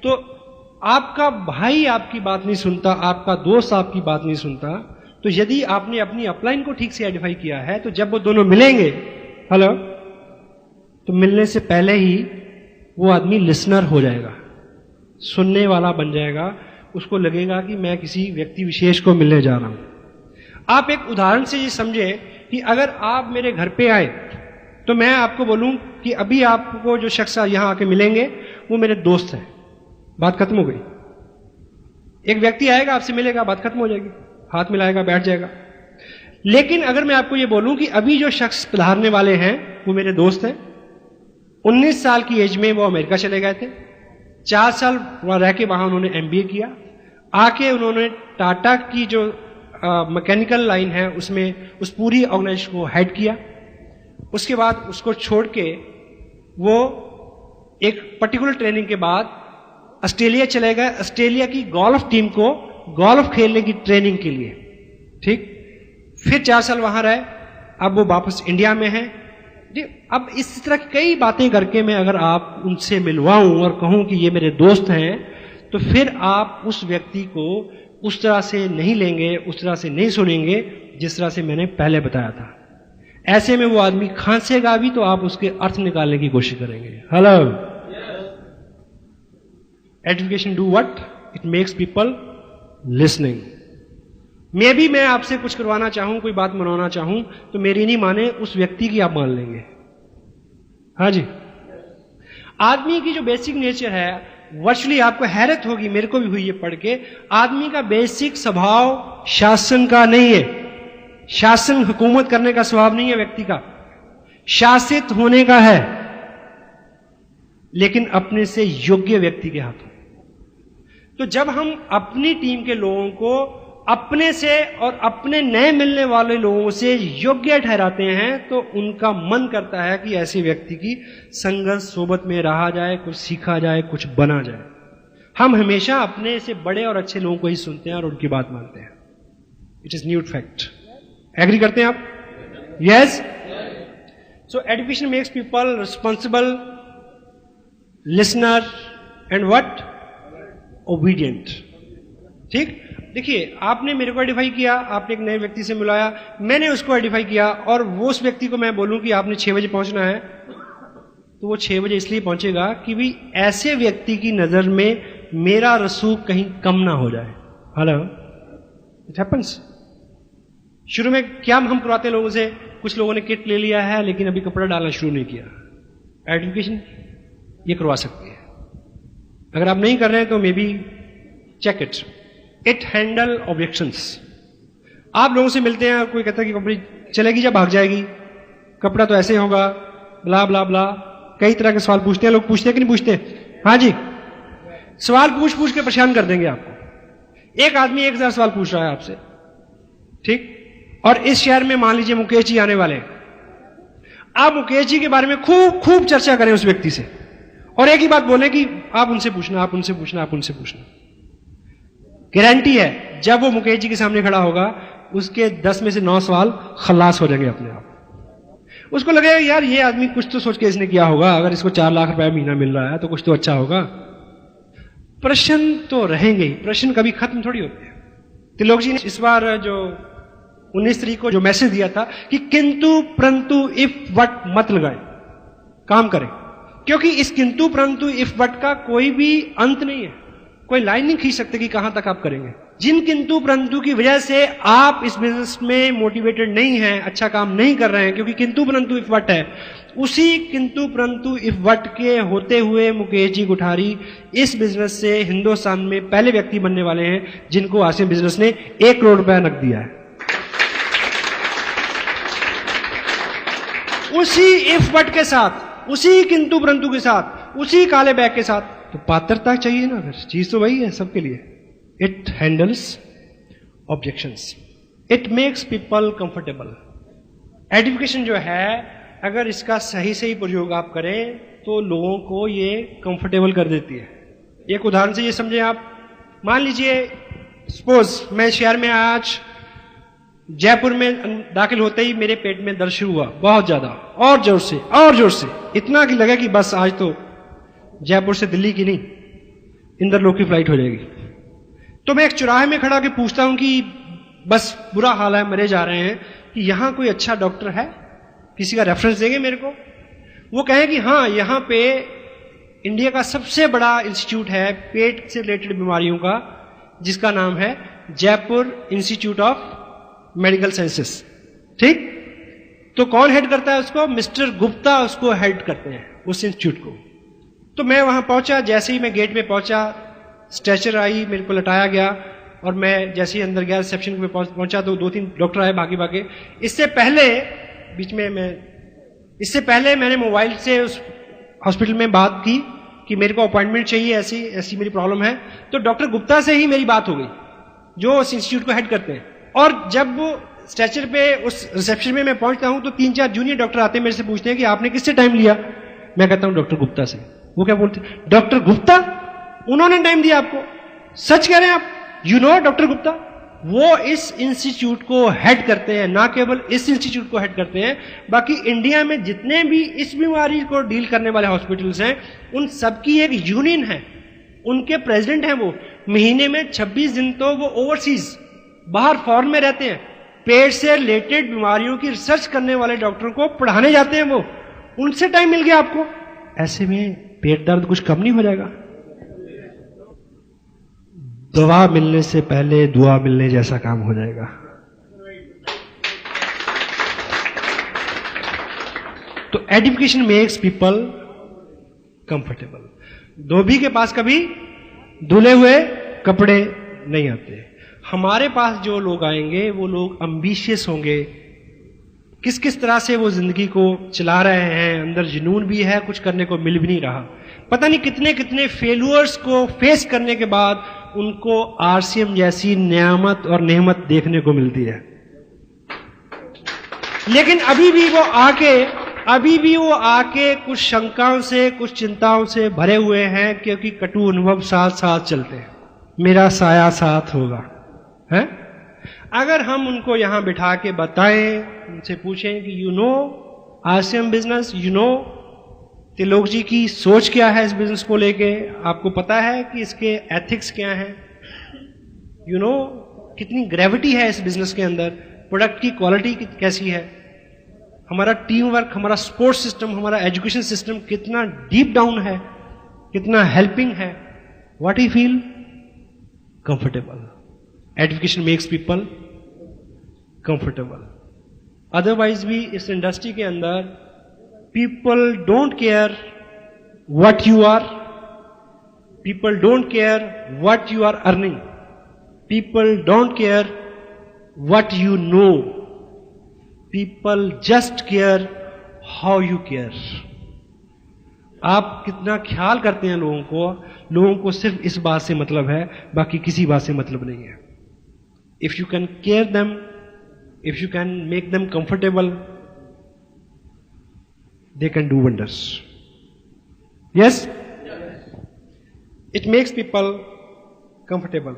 तो आपका भाई आपकी बात नहीं सुनता, आपका दोस्त आपकी बात नहीं सुनता, तो यदि आपने अपनी अपलाइन को ठीक से आइडेंटिफाई किया है, तो जब वो दोनों मिलेंगे, हेलो, तो मिलने से पहले ही वो आदमी लिसनर हो जाएगा, सुनने वाला बन जाएगा। उसको लगेगा कि मैं किसी व्यक्ति विशेष को मिलने जा रहा हूं। आप एक उदाहरण से ये समझे कि अगर आप मेरे घर पे आए तो मैं आपको बोलूं कि अभी आपको जो शख्स यहां आके मिलेंगे वो मेरे दोस्त हैं, बात खत्म हो गई। एक व्यक्ति आएगा, आपसे मिलेगा, बात खत्म हो जाएगी, हाथ मिलाएगा, बैठ जाएगा। लेकिन अगर मैं आपको ये बोलूं कि अभी जो शख्स पधारने वाले हैं वो मेरे दोस्त हैं, 19 साल की एज में वो अमेरिका चले गए थे, 4 साल वहां रह के वहां उन्होंने MBA किया, आके उन्होंने टाटा की जो मैकेनिकल लाइन है उसमें उस पूरी ऑर्गेनाइजेशन को हेड किया। उसके बाद उसको छोड़ के वो एक पर्टिकुलर ट्रेनिंग के बाद ऑस्ट्रेलिया चले गए, ऑस्ट्रेलिया की गोल्फ टीम को गोल्फ खेलने की ट्रेनिंग के लिए, ठीक। फिर 4 साल वहां रहे, अब वो वापस इंडिया में है। अब इस तरह की कई बातें करके मैं अगर आप उनसे मिलवाऊं और कहूं कि ये मेरे दोस्त हैं, तो फिर आप उस व्यक्ति को उस तरह से नहीं लेंगे, उस तरह से नहीं सुनेंगे जिस तरह से मैंने पहले बताया था। ऐसे में वो आदमी खांसेगा भी तो आप उसके अर्थ निकालने की कोशिश करेंगे। Hello, education do what, it makes people listening. मे भी मैं आपसे कुछ करवाना चाहूं, कोई बात मनवाना चाहूं, तो मेरी नहीं माने, उस व्यक्ति की आप मान लेंगे। हाँ जी। आदमी की जो बेसिक नेचर है, वर्चुअली आपको हैरत होगी, मेरे को भी हुई ये पढ़ के, आदमी का बेसिक स्वभाव शासन का नहीं है। शासन हुकूमत करने का स्वभाव नहीं है व्यक्ति का, शासित होने का है, लेकिन अपने से योग्य व्यक्ति के हाथों। तो जब हम अपनी टीम के लोगों को अपने से और अपने नए मिलने वाले लोगों से योग्य ठहराते हैं तो उनका मन करता है कि ऐसे व्यक्ति की संगत सोबत में रहा जाए, कुछ सीखा जाए, कुछ बना जाए। हम हमेशा अपने से बड़े और अच्छे लोगों को ही सुनते हैं और उनकी बात मानते हैं। It is newt fact. Agree करते हैं आप? Yes. So education makes people responsible, listener and what, obedient. ठीक। देखिए, आपने मेरे को आइडेंटिफाई किया, आपने एक नए व्यक्ति से मिलाया, मैंने उसको आइडेंटिफाई किया, और वो उस व्यक्ति को मैं बोलूं कि आपने 6 बजे पहुंचना है, तो वो 6 बजे इसलिए पहुंचेगा कि भी ऐसे व्यक्ति की नजर में मेरा रसूख कहीं कम ना हो जाए। Hello, it happens. शुरू में क्या हम करवाते लोगों से, कुछ लोगों ने किट ले लिया है लेकिन अभी कपड़ा डालना शुरू नहीं किया। आइडेंटिफिकेशन ये करवा सकती है। अगर आप नहीं कर रहे हैं तो maybe check it. It handle objections. आप लोगों से मिलते हैं, कोई कहता है कि कंपनी चलेगी या भाग जाएगी, कपड़ा तो ऐसे होगा, ब्ला ब्ला ब्ला, कई तरह के सवाल पूछते हैं लोग। पूछते हैं कि नहीं पूछते? हाँ जी, सवाल पूछ पूछ के परेशान कर देंगे आपको। एक आदमी 1000 सवाल पूछ रहा है आपसे, ठीक, और इस शहर में मान लीजिए मुकेश जी आने वाले हैं। आप मुकेश जी के बारे में खूब खूब चर्चा करें उस व्यक्ति से, और एक ही बात बोले कि आप उनसे पूछना, आप उनसे पूछना, आप उनसे पूछना। गारंटी है जब वो मुकेश जी के सामने खड़ा होगा उसके 10 में से 9 सवाल खलास हो जाएंगे अपने आप। उसको लगेगा यार ये आदमी कुछ तो सोच के इसने किया होगा, अगर इसको 4 लाख रुपए महीना मिल रहा है तो कुछ तो अच्छा होगा। प्रश्न तो रहेंगे ही, प्रश्न कभी खत्म थोड़ी होते हैं। तिलोक जी ने इस बार जो 19 तारीख को जो मैसेज दिया था कि किंतु परंतु इफ वट मत लगाए, काम करें, क्योंकि इस किंतु परंतु इफ वट का कोई भी अंत नहीं है, कोई लाइन नहीं खींच सकते कि कहां तक आप करेंगे। जिन किंतु परंतु की वजह से आप इस बिजनेस में मोटिवेटेड नहीं हैं, अच्छा काम नहीं कर रहे हैं, क्योंकि किंतु परंतु इफ वट है, उसी किंतु परंतु इफ वट के होते हुए मुकेश जी कुठारी इस बिजनेस से हिंदुस्तान में पहले व्यक्ति बनने वाले हैं जिनको आसिम बिजनेस ने 1 करोड़ रुपया नकद दिया है। उसी इफ वट के साथ, उसी किंतु परंतु के साथ, उसी काले बैग के साथ, तो पात्रता चाहिए ना, फिर चीज तो वही है सबके लिए। It handles objections, it makes people comfortable. Education जो है, अगर इसका सही सही प्रयोग आप करें तो लोगों को ये कंफर्टेबल कर देती है। एक उदाहरण से ये समझें आप, मान लीजिए सपोज मैं शहर में आज जयपुर में दाखिल होते ही मेरे पेट में दर्द शुरू हुआ बहुत ज्यादा, और जोर से और जोर से, इतना कि लगा कि बस आज तो जयपुर से दिल्ली की नहीं इंदरलोक की फ्लाइट हो जाएगी। तो मैं एक चौराहे में खड़ा के पूछता हूं कि बस बुरा हाल है, मरे जा रहे हैं, कि यहां कोई अच्छा डॉक्टर है, किसी का रेफरेंस देंगे मेरे को? वो कहे कि हाँ, यहां पे इंडिया का सबसे बड़ा इंस्टीट्यूट है पेट से रिलेटेड बीमारियों का, जिसका नाम है Jaipur institute of medical sciences. ठीक। तो कौन हेड करता है उसको? मिस्टर गुप्ता उसको हेड करते हैं, उस इंस्टीट्यूट को। तो मैं वहां पहुंचा, जैसे ही मैं गेट में पहुंचा, स्ट्रेचर आई, मेरे को लटाया गया, और मैं जैसे ही अंदर गया रिसेप्शन में पहुंचा तो 2-3 डॉक्टर आए भागे भागे। इससे पहले मैंने मोबाइल से उस हॉस्पिटल में बात की कि मेरे को अपॉइंटमेंट चाहिए, ऐसी ऐसी मेरी प्रॉब्लम है। तो डॉक्टर गुप्ता से ही मेरी बात हो गई, जो उस इंस्टीट्यूट को हेड करते हैं। और जब वो स्ट्रेचर पे उस रिसेप्शन में मैं पहुंचता हूं तो 3-4 जूनियर डॉक्टर आते हैं, मेरे से पूछते हैं कि आपने किससे टाइम लिया? मैं कहता हूं डॉक्टर गुप्ता से। वो क्या बोलते? डॉक्टर गुप्ता? उन्होंने टाइम दिया आपको? सच कह रहे हैं आप? You know doctor Gupta? वो इस इंस्टीट्यूट को हेड करते हैं, ना केवल इस इंस्टीट्यूट को हेड करते हैं, बाकी इंडिया में जितने भी इस बीमारी को डील करने वाले हॉस्पिटल्स हैं, उन सबकी एक यूनियन है, उनके प्रेसिडेंट हैं वो। महीने में 26 दिन तो वो ओवरसीज बाहर फॉरेन में रहते हैं, पेट से रिलेटेड बीमारियों की रिसर्च करने वाले डॉक्टरों को पढ़ाने जाते हैं वो। उनसे टाइम मिल गया आपको? ऐसे में पेट दर्द कुछ कम नहीं हो जाएगा? दवा मिलने से पहले दुआ मिलने जैसा काम हो जाएगा। तो एजुकेशन मेक्स पीपल कंफर्टेबल। धोबी के पास कभी धुले हुए कपड़े नहीं आते। हमारे पास जो लोग आएंगे वो लोग एम्बिशियस होंगे, किस किस तरह से वो जिंदगी को चला रहे हैं, अंदर जुनून भी है, कुछ करने को मिल भी नहीं रहा, पता नहीं कितने कितने फेल्यूअर्स को फेस करने के बाद उनको आरसीएम जैसी नियामत और नेमत देखने को मिलती है। लेकिन अभी भी वो आके कुछ शंकाओं से, कुछ चिंताओं से भरे हुए हैं, क्योंकि कटु अनुभव साथ साथ चलते हैं। मेरा साया साथ होगा, है? अगर हम उनको यहां बिठा के बताएं, उनसे पूछें कि you know RCM business, you know Trilok ji की सोच क्या है इस बिजनेस को लेके, आपको पता है कि इसके एथिक्स क्या हैं, यू नो कितनी ग्रेविटी है इस बिजनेस के अंदर, प्रोडक्ट की क्वालिटी कैसी है, हमारा टीम वर्क, हमारा स्पोर्ट्स सिस्टम, हमारा एजुकेशन सिस्टम कितना डीप डाउन है, कितना हेल्पिंग है, what you feel comfortable. Education makes people comfortable. Otherwise भी इस इंडस्ट्री के अंदर people don't care what you are, people don't care what you are earning, people don't care what you know, people just care how you care. आप कितना ख्याल करते हैं लोगों को सिर्फ इस बात से मतलब है, बाकी किसी बात से मतलब नहीं है। If you can care them, if you can make them comfortable, they can do wonders. Yes? It makes people comfortable.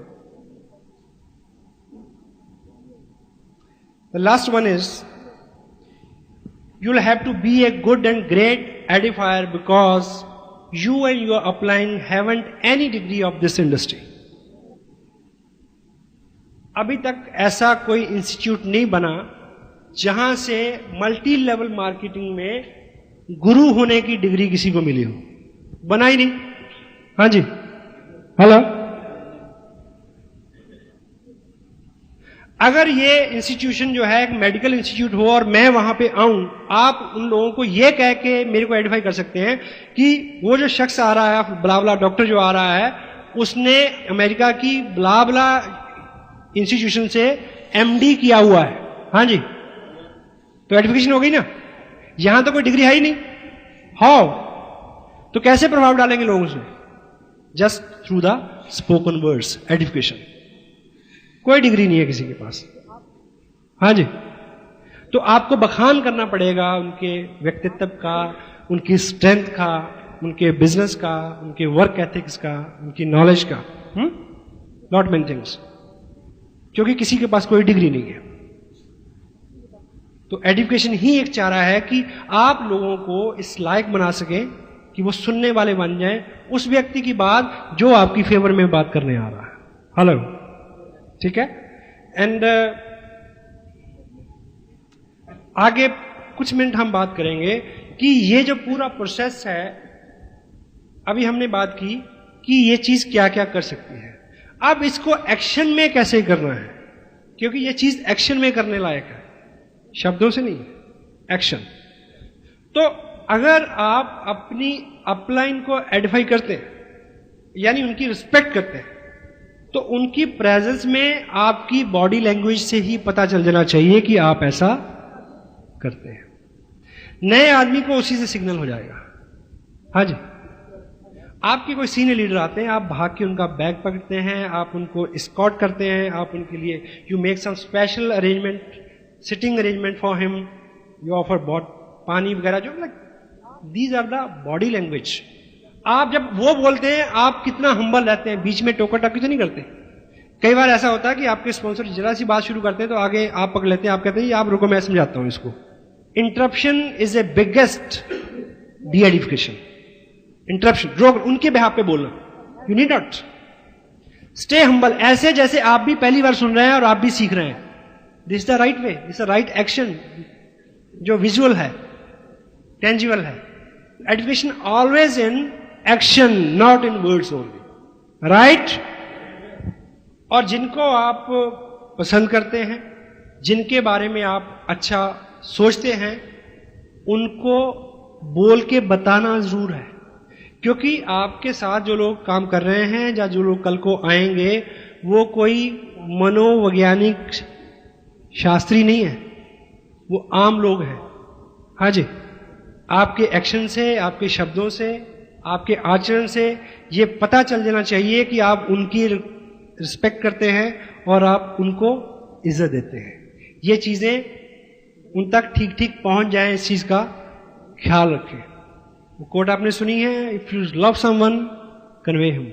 The last one is, you'll have to be a good and great edifier because you and your upline haven't any degree of this industry. अभी तक ऐसा कोई institute नहीं बना जहां से multi level marketing में गुरु होने की डिग्री किसी को मिली हो, बना ही नहीं। हाँ जी, हेलो। अगर ये इंस्टीट्यूशन जो है एक मेडिकल इंस्टीट्यूट हो और मैं वहां पे आऊं, आप उन लोगों को ये कह के मेरे को आइडेंटिफाई कर सकते हैं कि वो जो शख्स आ रहा है, ब्लाबला डॉक्टर जो आ रहा है, उसने अमेरिका की ब्लाबला इंस्टीट्यूशन से एमडी किया हुआ है। हाँ जी, तो आइडेंटिफिकेशन हो गई ना। यहां तो कोई डिग्री है ही नहीं, हाउ? तो कैसे प्रभाव डालेंगे लोगों से? Just through the spoken words, edification. कोई डिग्री नहीं है किसी के पास। हाँ जी, तो आपको बखान करना पड़ेगा उनके व्यक्तित्व का, उनकी स्ट्रेंथ का, उनके बिजनेस का, उनके वर्क एथिक्स का, उनकी नॉलेज का, नॉट मेनी थिंग्स, क्योंकि किसी के पास कोई डिग्री नहीं है। तो एजुकेशन ही एक चारा है कि आप लोगों को इस लायक बना सके कि वो सुनने वाले बन जाएं उस व्यक्ति की बात जो आपकी फेवर में बात करने आ रहा है। हेलो, ठीक है। एंड आगे कुछ मिनट हम बात करेंगे कि ये जो पूरा प्रोसेस है, अभी हमने बात की कि ये चीज क्या क्या कर सकती है, अब इसको एक्शन में कैसे करना है, क्योंकि ये चीज एक्शन में करने लायक है, शब्दों से नहीं, एक्शन। तो अगर आप अपनी अपलाइन को आइडेंटिफाई करते हैं, यानी उनकी रिस्पेक्ट करते हैं, तो उनकी प्रेजेंस में आपकी बॉडी लैंग्वेज से ही पता चल जाना चाहिए कि आप ऐसा करते हैं। नए आदमी को उसी से सिग्नल हो जाएगा। हाँ जी, आपके कोई सीनियर लीडर आते हैं, आप भाग के उनका बैग पकड़ते हैं, आप उनको एस्कॉर्ट करते हैं, आप उनके लिए you make some special arrangement, sitting arrangement for him, you offer पानी वगैरह, जो these are the body language. आप जब वो बोलते हैं, आप कितना हम्बल रहते हैं, बीच में टोका टाकी तो नहीं करते। कई बार ऐसा होता है कि आपके स्पॉन्सर जरा सी बात शुरू करते हैं तो आगे आप पकड़ लेते हैं, आप कहते हैं आप रुको मैं समझाता हूं इसको। Interruption is a biggest D edification. Interruption, रोक, उनके बिहाफ पे बोलना, you need not, stay humble, ऐसे जैसे आप भी पहली बार सुन रहे हैं और आप भी सीख रहे हैं। This the right way, this the right action, जो विजुअल है, टेंजिबल है। Education always in action, not in words only, right. और जिनको आप पसंद करते हैं, जिनके बारे में आप अच्छा सोचते हैं, उनको बोल के बताना जरूर है, क्योंकि आपके साथ जो लोग काम कर रहे हैं या जो लोग कल को आएंगे, वो कोई मनोवैज्ञानिक शास्त्री नहीं है, वो आम लोग हैं। हाँ जी, आपके एक्शन से, आपके शब्दों से, आपके आचरण से ये पता चल जाना चाहिए कि आप उनकी रिस्पेक्ट करते हैं और आप उनको इज्जत देते हैं। ये चीजें उन तक ठीक ठीक पहुंच जाए, इस चीज का ख्याल रखें। वो कोट आपने सुनी है, if you love someone convey him.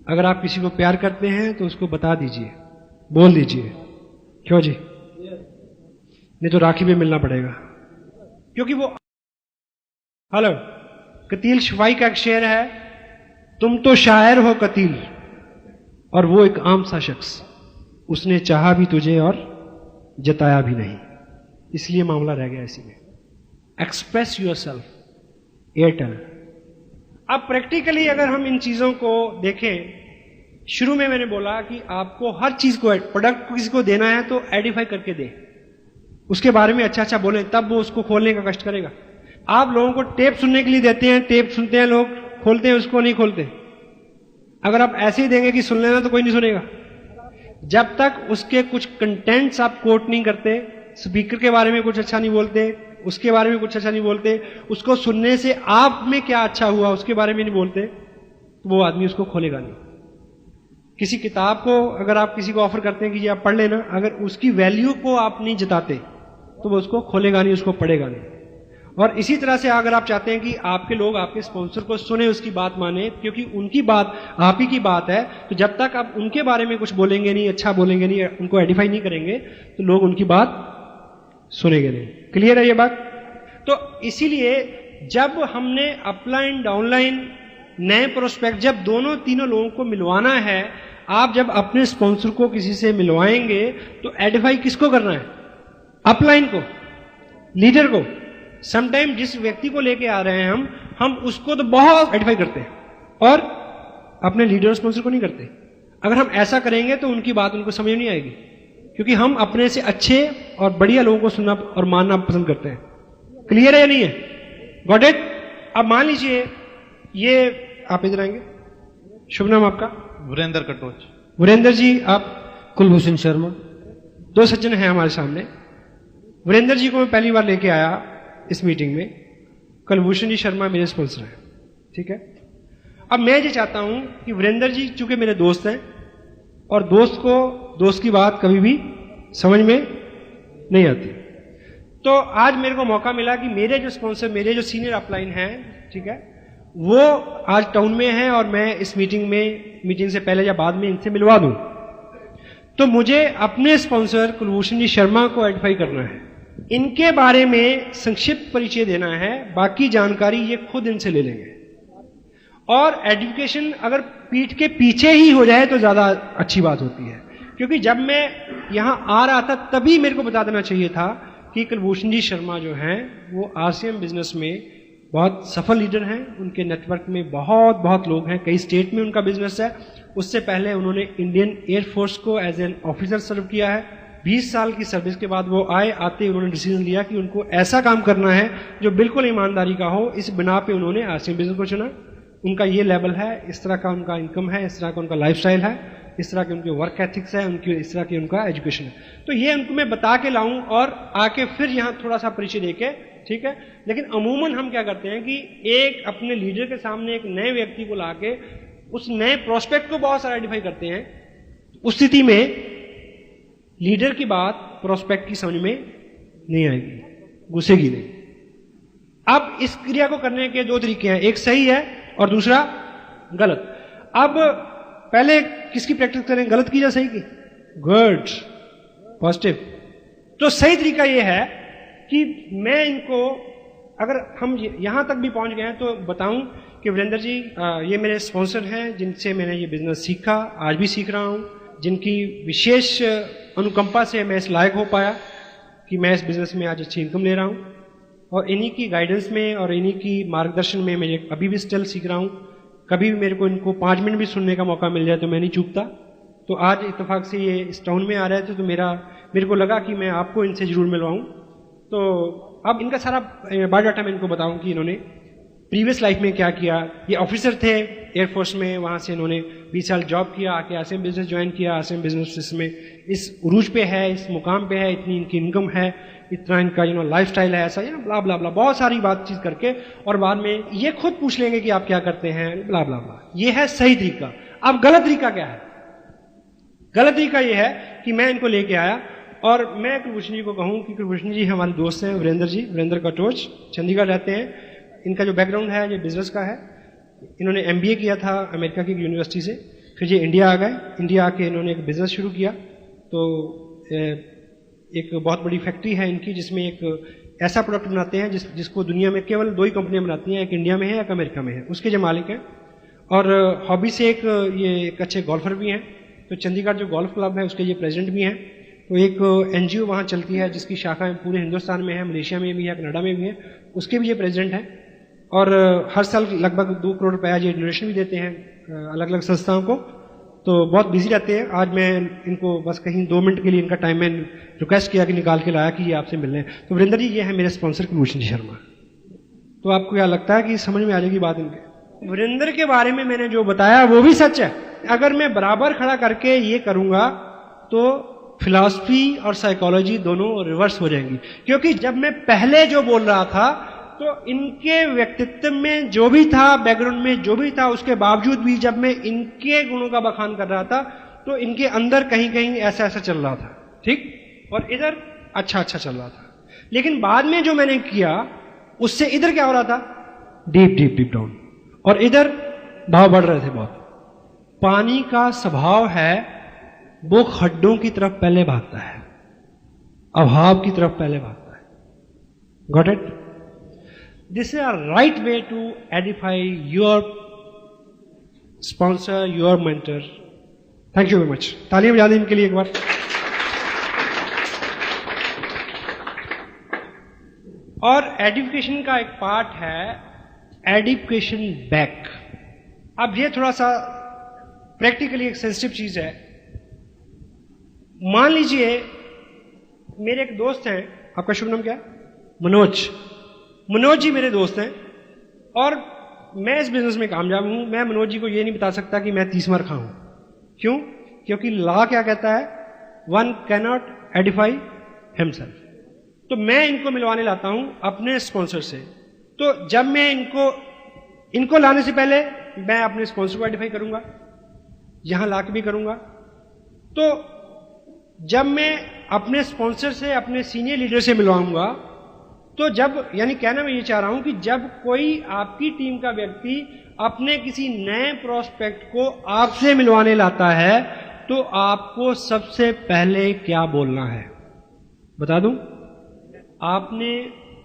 अगर आप किसी को प्यार करते हैं तो उसको बता दीजिए, बोल दीजिए। क्यों जी? नहीं तो राखी पे मिलना पड़ेगा, क्योंकि वो हेलो कतील शफाई का एक शेर है, तुम तो शायर हो कतील और वो एक आम सा शख्स, उसने चाहा भी तुझे और जताया भी नहीं, इसलिए मामला रह गया इसी में। Express yourself, Airtel. अब प्रैक्टिकली अगर हम इन चीजों को देखें, शुरू में मैंने बोला कि आपको हर चीज को, प्रोडक्ट किसी को देना है तो एडिफाई करके दे, उसके बारे में अच्छा अच्छा बोले, तब वो उसको खोलने का कष्ट करेगा। आप लोगों को टेप सुनने के लिए देते हैं, टेप सुनते हैं लोग, खोलते हैं उसको नहीं खोलते। अगर आप ऐसे ही देंगे कि सुन लेना तो कोई नहीं सुनेगा। जब तक उसके कुछ कंटेंट्स आप कोट नहीं करते, स्पीकर के बारे में कुछ अच्छा नहीं बोलते, उसके बारे में कुछ अच्छा नहीं बोलते, उसको सुनने से आप में क्या अच्छा हुआ उसके बारे में नहीं बोलते, तो वो आदमी उसको खोलेगा नहीं। किसी किताब को अगर आप किसी को ऑफर करते हैं कि ये आप पढ़ लेना, अगर उसकी वैल्यू को आप नहीं जताते तो वो उसको खोलेगा नहीं, उसको पढ़ेगा नहीं। और इसी तरह से अगर आप चाहते हैं कि आपके लोग आपके स्पॉन्सर को सुने, उसकी बात माने, क्योंकि उनकी बात आप ही की बात है, तो जब तक आप उनके बारे में कुछ बोलेंगे नहीं, अच्छा बोलेंगे नहीं, उनको एडिफाई नहीं करेंगे, तो लोग उनकी बात सुनेंगे नहीं। क्लियर है ये बात? तो इसीलिए जब हमने अपलाइन डाउनलाइन नए प्रोस्पेक्ट, जब दोनों तीनों लोगों को मिलवाना है, आप जब अपने स्पॉन्सर को किसी से मिलवाएंगे तो एडिफाई किसको करना है? अपलाइन को, लीडर को। समटाइम जिस व्यक्ति को लेके आ रहे हैं हम उसको तो बहुत एडिफाई करते हैं और अपने लीडर स्पॉन्सर को नहीं करते। अगर हम ऐसा करेंगे तो उनकी बात उनको समझ नहीं आएगी, क्योंकि हम अपने से अच्छे और बढ़िया लोगों को सुनना और मानना पसंद करते हैं। क्लियर है या नहीं है? Got it? अब मान लीजिए ये आप इधर आएंगे, शुभ नाम आपका? वीरेंद्र कटोच। वीरेंद्र जी, आप? कुलभूषण शर्मा। दो सज्जन हैं हमारे सामने। वीरेंद्र जी को मैं पहली बार लेके आया इस मीटिंग में, कुलभूषण जी शर्मा मेरे स्पॉन्सर हैं, ठीक है। अब मैं ये चाहता हूं कि वीरेंद्र जी चूंकि मेरे दोस्त हैं और दोस्त को दोस्त की बात कभी भी समझ में नहीं आती, तो आज मेरे को मौका मिला कि मेरे जो स्पॉन्सर, मेरे जो सीनियर अपलाइन हैं, ठीक है, वो आज टाउन में हैं और मैं इस मीटिंग से पहले या बाद में इनसे मिलवा दूं। तो मुझे अपने स्पॉन्सर कुलभूषण जी शर्मा को आइडेंटिफाई करना है, इनके बारे में संक्षिप्त परिचय देना है, बाकी जानकारी ये खुद इनसे ले लेंगे। और एजुकेशन अगर पीठ के पीछे ही हो जाए तो ज्यादा अच्छी बात होती है, क्योंकि जब मैं यहां आ रहा था तभी मेरे को बता देना चाहिए था कि कुलभूषण जी शर्मा जो हैं वो आरसीएम बिजनेस में बहुत सफल लीडर हैं, उनके नेटवर्क में बहुत लोग हैं, कई स्टेट में उनका बिजनेस है। उससे पहले उन्होंने इंडियन एयरफोर्स को एज एन ऑफिसर सर्व किया है। 20 साल की सर्विस के बाद वो आते ही उन्होंने डिसीजन लिया कि उनको ऐसा काम करना है जो बिल्कुल ईमानदारी का हो। इस बिना पे उन्होंने आरसीएम बिजनेस को चुना। उनका ये लेवल है, इस तरह का उनका इनकम है, इस तरह का उनका लाइफस्टाइल है, इस तरह के उनके वर्क एथिक्स है, उनकी इस तरह की उनका एजुकेशन है। तो ये उनको मैं बता के लाऊं और आके फिर यहाँ थोड़ा सा परिचय देके, ठीक है। लेकिन अमूमन हम क्या करते हैं कि एक अपने लीडर के सामने एक नए व्यक्ति को लाके उस नए प्रोस्पेक्ट को बहुत सारा आइडेंटिफाई करते हैं। उस स्थिति में लीडर की बात प्रोस्पेक्ट की समझ में नहीं आएगी, घुसेगी नहीं। अब इस क्रिया को करने के दो तरीके हैं, एक सही है और दूसरा गलत। अब पहले किसकी प्रैक्टिस करें, गलत की या सही की? Good, positive. तो सही तरीका यह है कि मैं इनको, अगर हम यहां तक भी पहुंच गए हैं तो बताऊं कि वीरेंद्र जी ये मेरे स्पॉन्सर हैं जिनसे मैंने ये बिजनेस सीखा, आज भी सीख रहा हूं, जिनकी विशेष अनुकंपा से मैं इस लायक हो पाया कि मैं इस बिजनेस में आज अच्छी इनकम ले रहा हूं। और इन्हीं की गाइडेंस में और इन्हीं की मार्गदर्शन में मैं अभी भी स्टिल सीख रहा हूं। कभी भी मेरे को इनको 5 मिनट भी सुनने का मौका मिल जाए तो मैं नहीं चूकता। तो आज इत्तेफाक से ये इस टाउन में आ रहे थे तो मेरे को लगा कि मैं आपको इनसे जरूर मिलवाऊं। तो अब इनका सारा बायोडाटा मैं इनको बताऊं कि इन्होंने प्रीवियस लाइफ में क्या किया। ये ऑफिसर थे एयरफोर्स में, वहाँ से इन्होंने 20 साल जॉब किया, आके आसिम बिजनेस ज्वाइन किया, आसिम बिजनेस में इस उरूज पे है, इस मुकाम पे है, इतनी इनकी इनकम है, इतना इनका लाइफ स्टाइल है, ऐसा ब्ला ब्ला ब्ला, बहुत सारी बातचीत करके, और बाद में ये खुद पूछ लेंगे कि आप क्या करते हैं, ब्ला ब्ला ब्ला। ये है सही तरीका। अब गलत तरीका क्या है? गलत तरीका ये है कि मैं इनको लेके आया और मैं कुलभूषण जी को कहूँ कि कुलभूषण जी हमारे दोस्त हैं, वीरेंद्र जी, वीरेंद्र कटोच, चंडीगढ़ रहते हैं। इनका जो बैकग्राउंड है ये बिजनेस का है। इन्होंने MBA किया था अमेरिका की यूनिवर्सिटी से, फिर ये इंडिया आ गए। इंडिया आके इन्होंने एक बिजनेस शुरू किया। तो एक बहुत बड़ी फैक्ट्री है इनकी, जिसमें एक ऐसा प्रोडक्ट बनाते हैं जिसको दुनिया में केवल 2 ही कंपनियां बनाती हैं, एक इंडिया में है, एक अमेरिका में है, उसके जो मालिक हैं। और हॉबी से ये एक अच्छे गोल्फर भी हैं। तो चंडीगढ़ जो गोल्फ क्लब है उसके ये प्रेसिडेंट भी हैं। तो एक NGO वहाँ चलती है जिसकी शाखाएं पूरे हिंदुस्तान में है, मलेशिया में भी है, कनाडा में भी है, उसके भी ये प्रेसिडेंट हैं। और हर साल लगभग 2 करोड़ रुपया ये डोनेशन भी देते हैं अलग अलग संस्थाओं को। तो बहुत बिजी रहते हैं। आज मैं इनको बस कहीं 2 मिनट के लिए इनका टाइम मैंने रिक्वेस्ट किया कि निकाल के लाया कि ये आपसे मिलने। तो वीरेंद्र जी, ये है मेरे स्पॉन्सर कुलभूषण शर्मा। तो आपको क्या लगता है कि समझ में आ जाएगी बात इनके? वीरेंद्र के बारे में मैंने जो बताया वो भी सच है। अगर मैं बराबर खड़ा करके ये करूंगा तो फिलॉसफी और साइकोलॉजी दोनों रिवर्स हो जाएंगी। क्योंकि जब मैं पहले जो बोल रहा था तो इनके व्यक्तित्व में जो भी था, बैकग्राउंड में जो भी था, उसके बावजूद भी जब मैं इनके गुणों का बखान कर रहा था तो इनके अंदर कहीं कहीं ऐसा ऐसा चल रहा था, ठीक, और इधर अच्छा अच्छा चल रहा था। लेकिन बाद में जो मैंने किया उससे इधर क्या हो रहा था, डीप डीप डीप डाउन, और इधर भाव बढ़ रहे थे बहुत। पानी का स्वभाव है वो खड्डों की तरफ पहले भागता है, अभाव की तरफ पहले भागता है। Got it? This is a right way to edify your sponsor, your mentor. Thank you very much. तालियां बजा दें इनके लिए एक बार। और एडिफिकेशन का एक पार्ट है एडिफिकेशन बैक। अब ये थोड़ा सा प्रैक्टिकली एक सेंसिटिव चीज है। मान लीजिए मेरे एक दोस्त हैं, आपका शुभ नाम क्या है? मनोज। मनोज जी मेरे दोस्त हैं और मैं इस बिजनेस में कामयाब हूं। मैं मनोज जी को यह नहीं बता सकता कि मैं 30 मार खाऊं। क्यों? क्योंकि लॉ क्या कहता है, वन कैनॉट एडिफाई हिमसेल्फ। तो मैं इनको मिलवाने लाता हूं अपने स्पॉन्सर से। तो जब मैं इनको लाने से पहले मैं अपने स्पॉन्सर को एडिफाई करूंगा, यहां लाके भी करूंगा। तो जब मैं अपने स्पॉन्सर से, अपने सीनियर लीडर से मिलवाऊंगा, तो जब, यानी कहना मैं ये चाह रहा हूं कि जब कोई आपकी टीम का व्यक्ति अपने किसी नए प्रोस्पेक्ट को आपसे मिलवाने लाता है तो आपको सबसे पहले क्या बोलना है बता दूं? आपने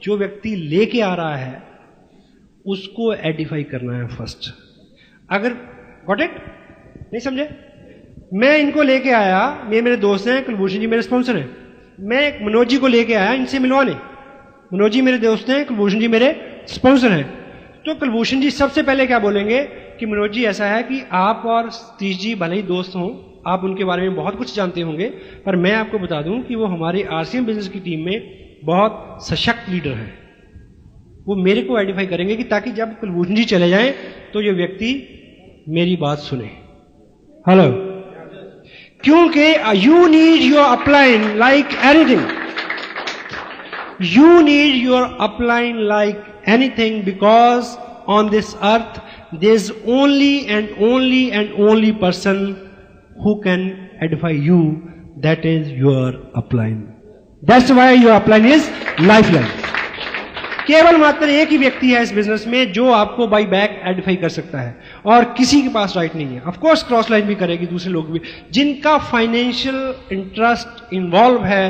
जो व्यक्ति लेके आ रहा है उसको एडिफाई करना है फर्स्ट। अगर गॉट इट? नहीं समझे? मैं इनको लेके आया, ये मेरे दोस्त हैं, कुलभूषण जी मेरे स्पॉन्सर हैं। मैं मनोज जी को लेके आया इनसे मिलवाने। मनोज जी मेरे दोस्त हैं, कुलभूषण जी मेरे स्पॉन्सर हैं। तो कुलभूषण जी सबसे पहले क्या बोलेंगे कि मनोज जी ऐसा है कि आप और सतीश जी भले ही दोस्त हों, आप उनके बारे में बहुत कुछ जानते होंगे, पर मैं आपको बता दूं कि वो हमारे RCM बिजनेस की टीम में बहुत सशक्त लीडर हैं। वो मेरे को आइडेंटिफाई करेंगे कि ताकि जब कुलभूषण जी चले जाएं तो ये व्यक्ति मेरी बात सुने। हेलो, क्योंकि you need your upline like anything. You need your upline like anything, because on this earth there is only and only and only person who can edify you, that is your upline. That's why your upline is lifeline. केवल मात्र एक ही व्यक्ति है इस business में जो आपको by back Edify कर सकता है और किसी के पास राइट नहीं है। ऑफ कोर्स क्रॉस लाइन भी करेगी दूसरे लोग भी, जिनका फाइनेंशियल इंटरेस्ट इन्वॉल्व है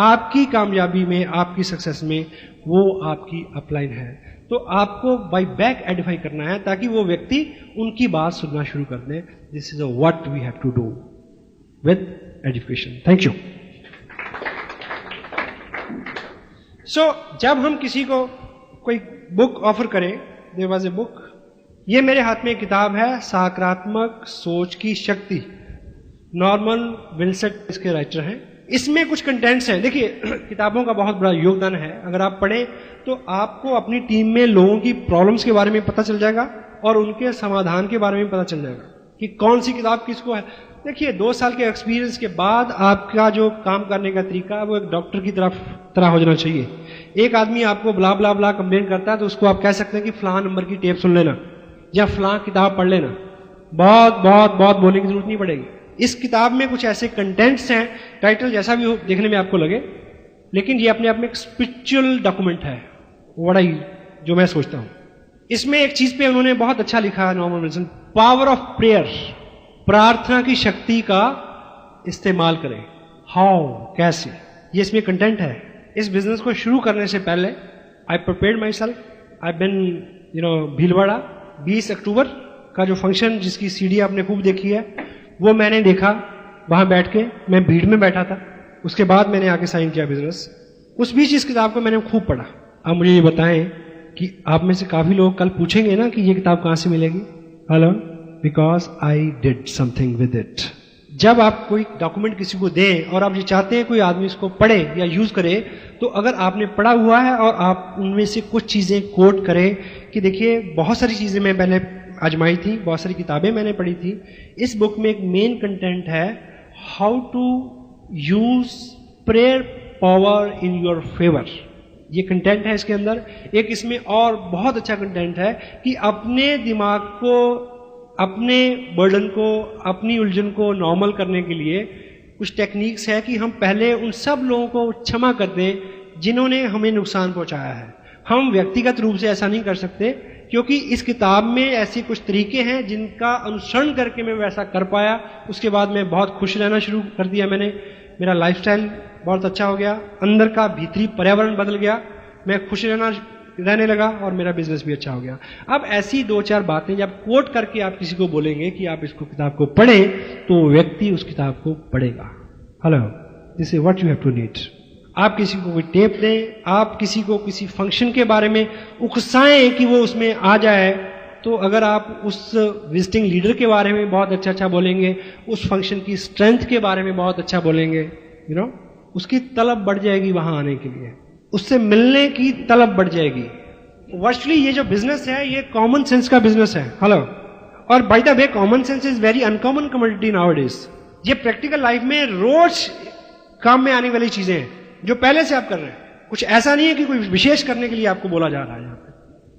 आपकी कामयाबी में, आपकी सक्सेस में, वो आपकी अपलाइन है। तो आपको बाई बैक एडिफाई करना है ताकि वो व्यक्ति उनकी बात सुनना शुरू कर दे। This is what we have to do with education. Thank you. So जब हम किसी को कोई बुक ऑफर करें, देयर वाज ए बुक, ये मेरे हाथ में एक किताब है, सकारात्मक सोच की शक्ति। नॉर्मन विल्सेट इसके राइटर हैं। इसमें कुछ कंटेंट्स हैं। देखिए किताबों का बहुत बड़ा योगदान है। अगर आप पढ़ें तो आपको अपनी टीम में लोगों की प्रॉब्लम्स के बारे में पता चल जाएगा और उनके समाधान के बारे में पता चल जाएगा कि कौन सी किताब किसको है। देखिए 2 साल के एक्सपीरियंस के बाद आपका जो काम करने का तरीका वो एक डॉक्टर की तरह हो जाना चाहिए। एक आदमी आपको ब्ला ब्ला ब्ला कंप्लेन करता है तो उसको आप कह सकते हैं कि फलां नंबर की टेप सुन लेना या फलां किताब पढ़ लेना। बहुत बोलने की जरूरत नहीं पड़ेगी। इस किताब में कुछ ऐसे कंटेंट्स हैं, टाइटल जैसा भी हो देखने में आपको लगे, लेकिन ये अपने आप में एक स्पिरिचुअल डॉक्यूमेंट है, बड़ा ही जो मैं सोचता हूं। इसमें एक चीज पे उन्होंने बहुत अच्छा लिखा है, Norman Wilson, power of prayer, प्रार्थना की शक्ति का इस्तेमाल करें। हाउ, कैसे, ये इसमें कंटेंट है। इस बिजनेस को शुरू करने से पहले आई प्रिपेयर्ड माई सेल्फ, आई बिन भीलवाड़ा 20 अक्टूबर का जो फंक्शन जिसकी सीडी आपने खूब देखी है वो मैंने देखा, वहां बैठ के मैं भीड़ में बैठा था। उसके बाद मैंने आके साइन किया बिजनेस। उस बीच इस किताब को मैंने खूब पढ़ा। अब मुझे ये बताएं कि आप में से काफी लोग कल पूछेंगे ना कि ये किताब कहां से मिलेगी। Hello, because I did something with it. जब आप कोई डॉक्यूमेंट किसी को दें और आप ये चाहते हैं कोई आदमी इसको पढ़े या यूज करे, तो अगर आपने पढ़ा हुआ है और आप उनमें से कुछ चीजें कोट करें कि देखिए बहुत सारी चीजें मैं पहले आजमाई थी, बहुत सारी किताबें मैंने पढ़ी थी। इस बुक में एक मेन कंटेंट है, how to use prayer power in your favour. ये कंटेंट है इसके अंदर। एक इसमें और बहुत अच्छा कंटेंट है कि अपने दिमाग को, अपने बर्डन को, अपनी उलझन को नॉर्मल करने के लिए कुछ टेक्निक्स है कि हम पहले उन सब लोगों को क्षमा कर दें जिन्होंने हमें नुकसान पहुंचाया है। हम व्यक्तिगत रूप से ऐसा नहीं कर सकते, क्योंकि इस किताब में ऐसे कुछ तरीके हैं जिनका अनुसरण करके मैं वैसा कर पाया। उसके बाद मैं बहुत खुश रहना शुरू कर दिया मैंने, मेरा लाइफस्टाइल बहुत अच्छा हो गया, अंदर का भीतरी पर्यावरण बदल गया, मैं खुश रहने लगा और मेरा बिजनेस भी अच्छा हो गया। अब ऐसी 2-4 बातें जब कोट करके आप किसी को बोलेंगे कि आप इसको किताब को पढ़ें, तो व्यक्ति उस किताब को पढ़ेगा। Hello, this is what you have to need. आप किसी को कोई टेप दें, आप किसी को किसी फंक्शन के बारे में उकसाएं कि वो उसमें आ जाए, तो अगर आप उस विजिटिंग लीडर के बारे में बहुत अच्छा बोलेंगे, उस फंक्शन की स्ट्रेंथ के बारे में बहुत अच्छा बोलेंगे, उसकी तलब बढ़ जाएगी वहां आने के लिए, उससे मिलने की तलब बढ़ जाएगी। वर्चुअली ये जो बिजनेस है ये कॉमन सेंस का बिजनेस है। हेलो, और by the way common sense is very uncommon commodity nowadays. ये प्रैक्टिकल लाइफ में रोज काम में आने वाली चीजें हैं जो पहले से आप कर रहे हैं। कुछ ऐसा नहीं है कि कोई विशेष करने के लिए आपको बोला जा रहा है। यहाँ पे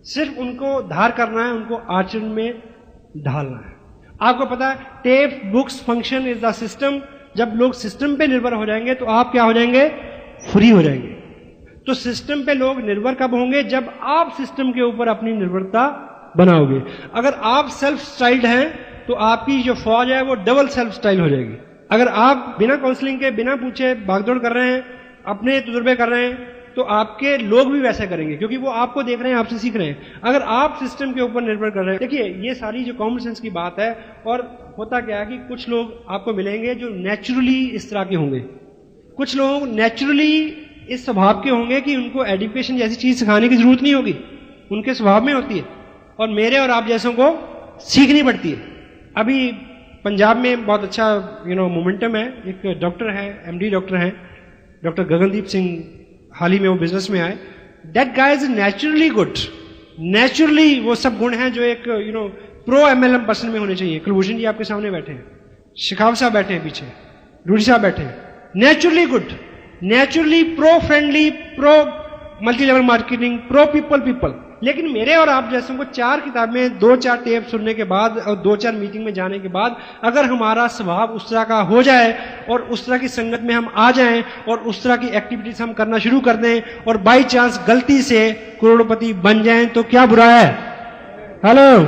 सिर्फ उनको धार करना है, उनको आचरण में ढालना है। आपको पता है, tape, books, function is the system. जब लोग सिस्टम पे निर्भर हो जाएंगे तो आप क्या हो जाएंगे? फ्री हो जाएंगे। तो सिस्टम पे लोग निर्भर कब होंगे? जब आप सिस्टम के ऊपर अपनी निर्भरता बनाओगे। अगर आप सेल्फ स्टाइल्ड हैं तो आपकी जो फौज है वो डबल सेल्फ स्टाइल हो जाएगी। अगर आप बिना काउंसलिंग के, बिना पूछे भागदौड़ कर रहे हैं, अपने तजुर्बे कर रहे हैं, तो आपके लोग भी वैसे करेंगे, क्योंकि वो आपको देख रहे हैं, आपसे सीख रहे हैं। अगर आप सिस्टम के ऊपर निर्भर कर रहे हैं, देखिए ये सारी जो कॉमन सेंस की बात है। और होता क्या है कि कुछ लोग आपको मिलेंगे जो नेचुरली इस तरह के होंगे, कुछ लोग नेचुरली इस स्वभाव के होंगे कि उनको एजुकेशन जैसी चीज सिखाने की जरूरत नहीं होगी, उनके स्वभाव में होती है, और मेरे और आप जैसों को सीखनी पड़ती है। अभी पंजाब में बहुत अच्छा मोमेंटम है। एक डॉक्टर है, MD डॉक्टर है, डॉक्टर गगनदीप सिंह, हाल ही में वो बिजनेस में आए। That guy is naturally good. Naturally वो सब गुण हैं जो एक प्रो MLM पर्सन में होने चाहिए। कुलभूषण जी आपके सामने बैठे हैं, शिखाव साहब बैठे हैं पीछे, रूडी साहब बैठे हैं। Naturally good, naturally pro friendly, pro multi level marketing, pro people. लेकिन मेरे और आप जैसों को 4 किताबें, 2-4 टेप सुनने के बाद और 2-4 मीटिंग में जाने के बाद अगर हमारा स्वभाव उस तरह का हो जाए और उस तरह की संगत में हम आ जाएं और उस तरह की एक्टिविटीज हम करना शुरू कर दें और बाई चांस गलती से करोड़पति बन जाएं, तो क्या बुरा है? हेलो,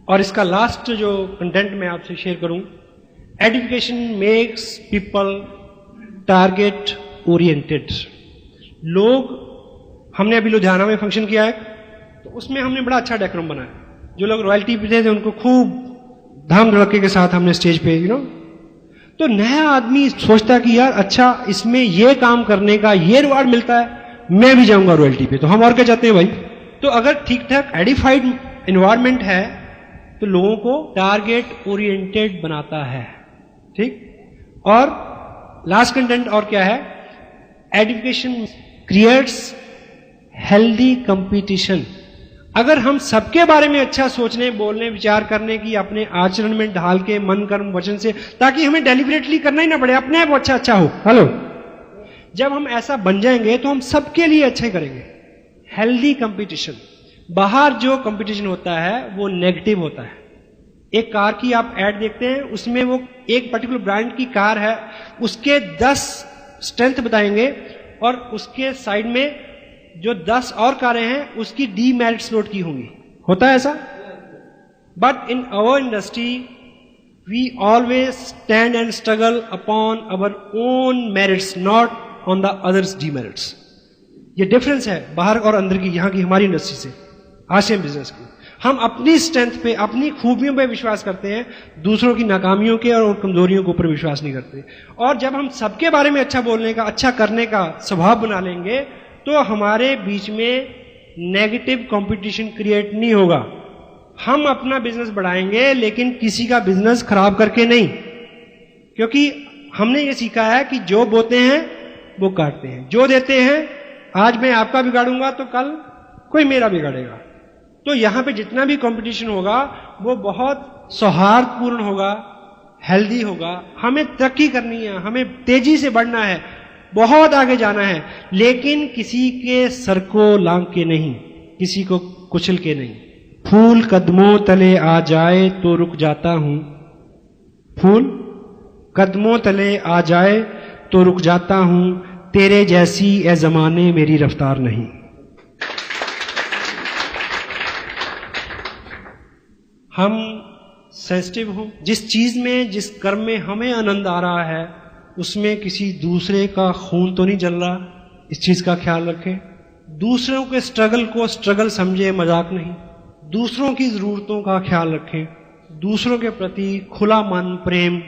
और इसका लास्ट जो कंटेंट मैं आपसे शेयर करूं, education makes people target oriented. लोग, हमने अभी लुधियाना में फंक्शन किया है, तो उसमें हमने बड़ा अच्छा डेकोरम बनाया। जो लोग रॉयल्टी पे थे उनको खूब धाम धड़के के साथ हमने स्टेज पे तो नया आदमी सोचता कि यार अच्छा, इसमें ये काम करने का ये रिवार्ड मिलता है, मैं भी जाऊंगा रॉयल्टी पे। तो हम और क्या चाहते हैं भाई? तो अगर ठीक ठाक एडिफाइड एनवायरमेंट है तो लोगों को टारगेट ओरिएंटेड बनाता है, ठीक। और लास्ट कंटेंट और क्या है, एजुकेशन क्रिएट्स हेल्दी कंपटीशन। अगर हम सबके बारे में अच्छा सोचने, बोलने, विचार करने की अपने आचरण में ढाल के मन कर्म वचन से, ताकि हमें डेलिबरेटली करना ही ना पड़े, अपने आप अच्छा अच्छा हो। हेलो, जब हम ऐसा बन जाएंगे तो हम सबके लिए अच्छा ही करेंगे। Healthy competition. बाहर जो कंपटीशन होता है वो नेगेटिव होता है। एक कार की आप ऐड देखते हैं, उसमें वो एक पर्टिकुलर ब्रांड की कार है, उसके 10 स्ट्रेंथ बताएंगे और उसके साइड में जो 10 और कारें हैं उसकी डीमेरिट्स नोट की होंगी। होता है ऐसा? But in our industry we always stand and struggle upon our own merits, not on the others demerits. ये डिफरेंस है बाहर और अंदर की, यहां की हमारी इंडस्ट्री से, आसियान बिजनेस की। हम अपनी स्ट्रेंथ पे, अपनी खूबियों पे विश्वास करते हैं, दूसरों की नाकामियों के और कमजोरियों के ऊपर विश्वास नहीं करते। और जब हम सबके बारे में अच्छा बोलने का, अच्छा करने का स्वभाव बना लेंगे तो हमारे बीच में नेगेटिव कंपटीशन क्रिएट नहीं होगा। हम अपना बिजनेस बढ़ाएंगे लेकिन किसी का बिजनेस खराब करके नहीं, क्योंकि हमने ये सीखा है कि जो बोते हैं वो काटते हैं, जो देते हैं, आज मैं आपका बिगाड़ूंगा तो कल कोई मेरा बिगाड़ेगा। तो यहां पे जितना भी कंपटीशन होगा वो बहुत सौहार्दपूर्ण होगा, हेल्दी होगा। हमें तरक्की करनी है, हमें तेजी से बढ़ना है, बहुत आगे जाना है, लेकिन किसी के सर को लांग के नहीं, किसी को कुचल के नहीं। फूल कदमों तले आ जाए तो रुक जाता हूं, फूल कदमों तले आ जाए तो रुक जाता हूं, तेरे जैसी ए जमाने मेरी रफ्तार नहीं। हम सेंसिटिव हों, जिस चीज में, जिस कर्म में हमें आनंद आ रहा है उसमें किसी दूसरे का खून तो नहीं जल रहा, इस चीज का ख्याल रखें। दूसरों के स्ट्रगल को स्ट्रगल समझे, मजाक नहीं। दूसरों की जरूरतों का ख्याल रखें, दूसरों के प्रति खुला मन, प्रेम,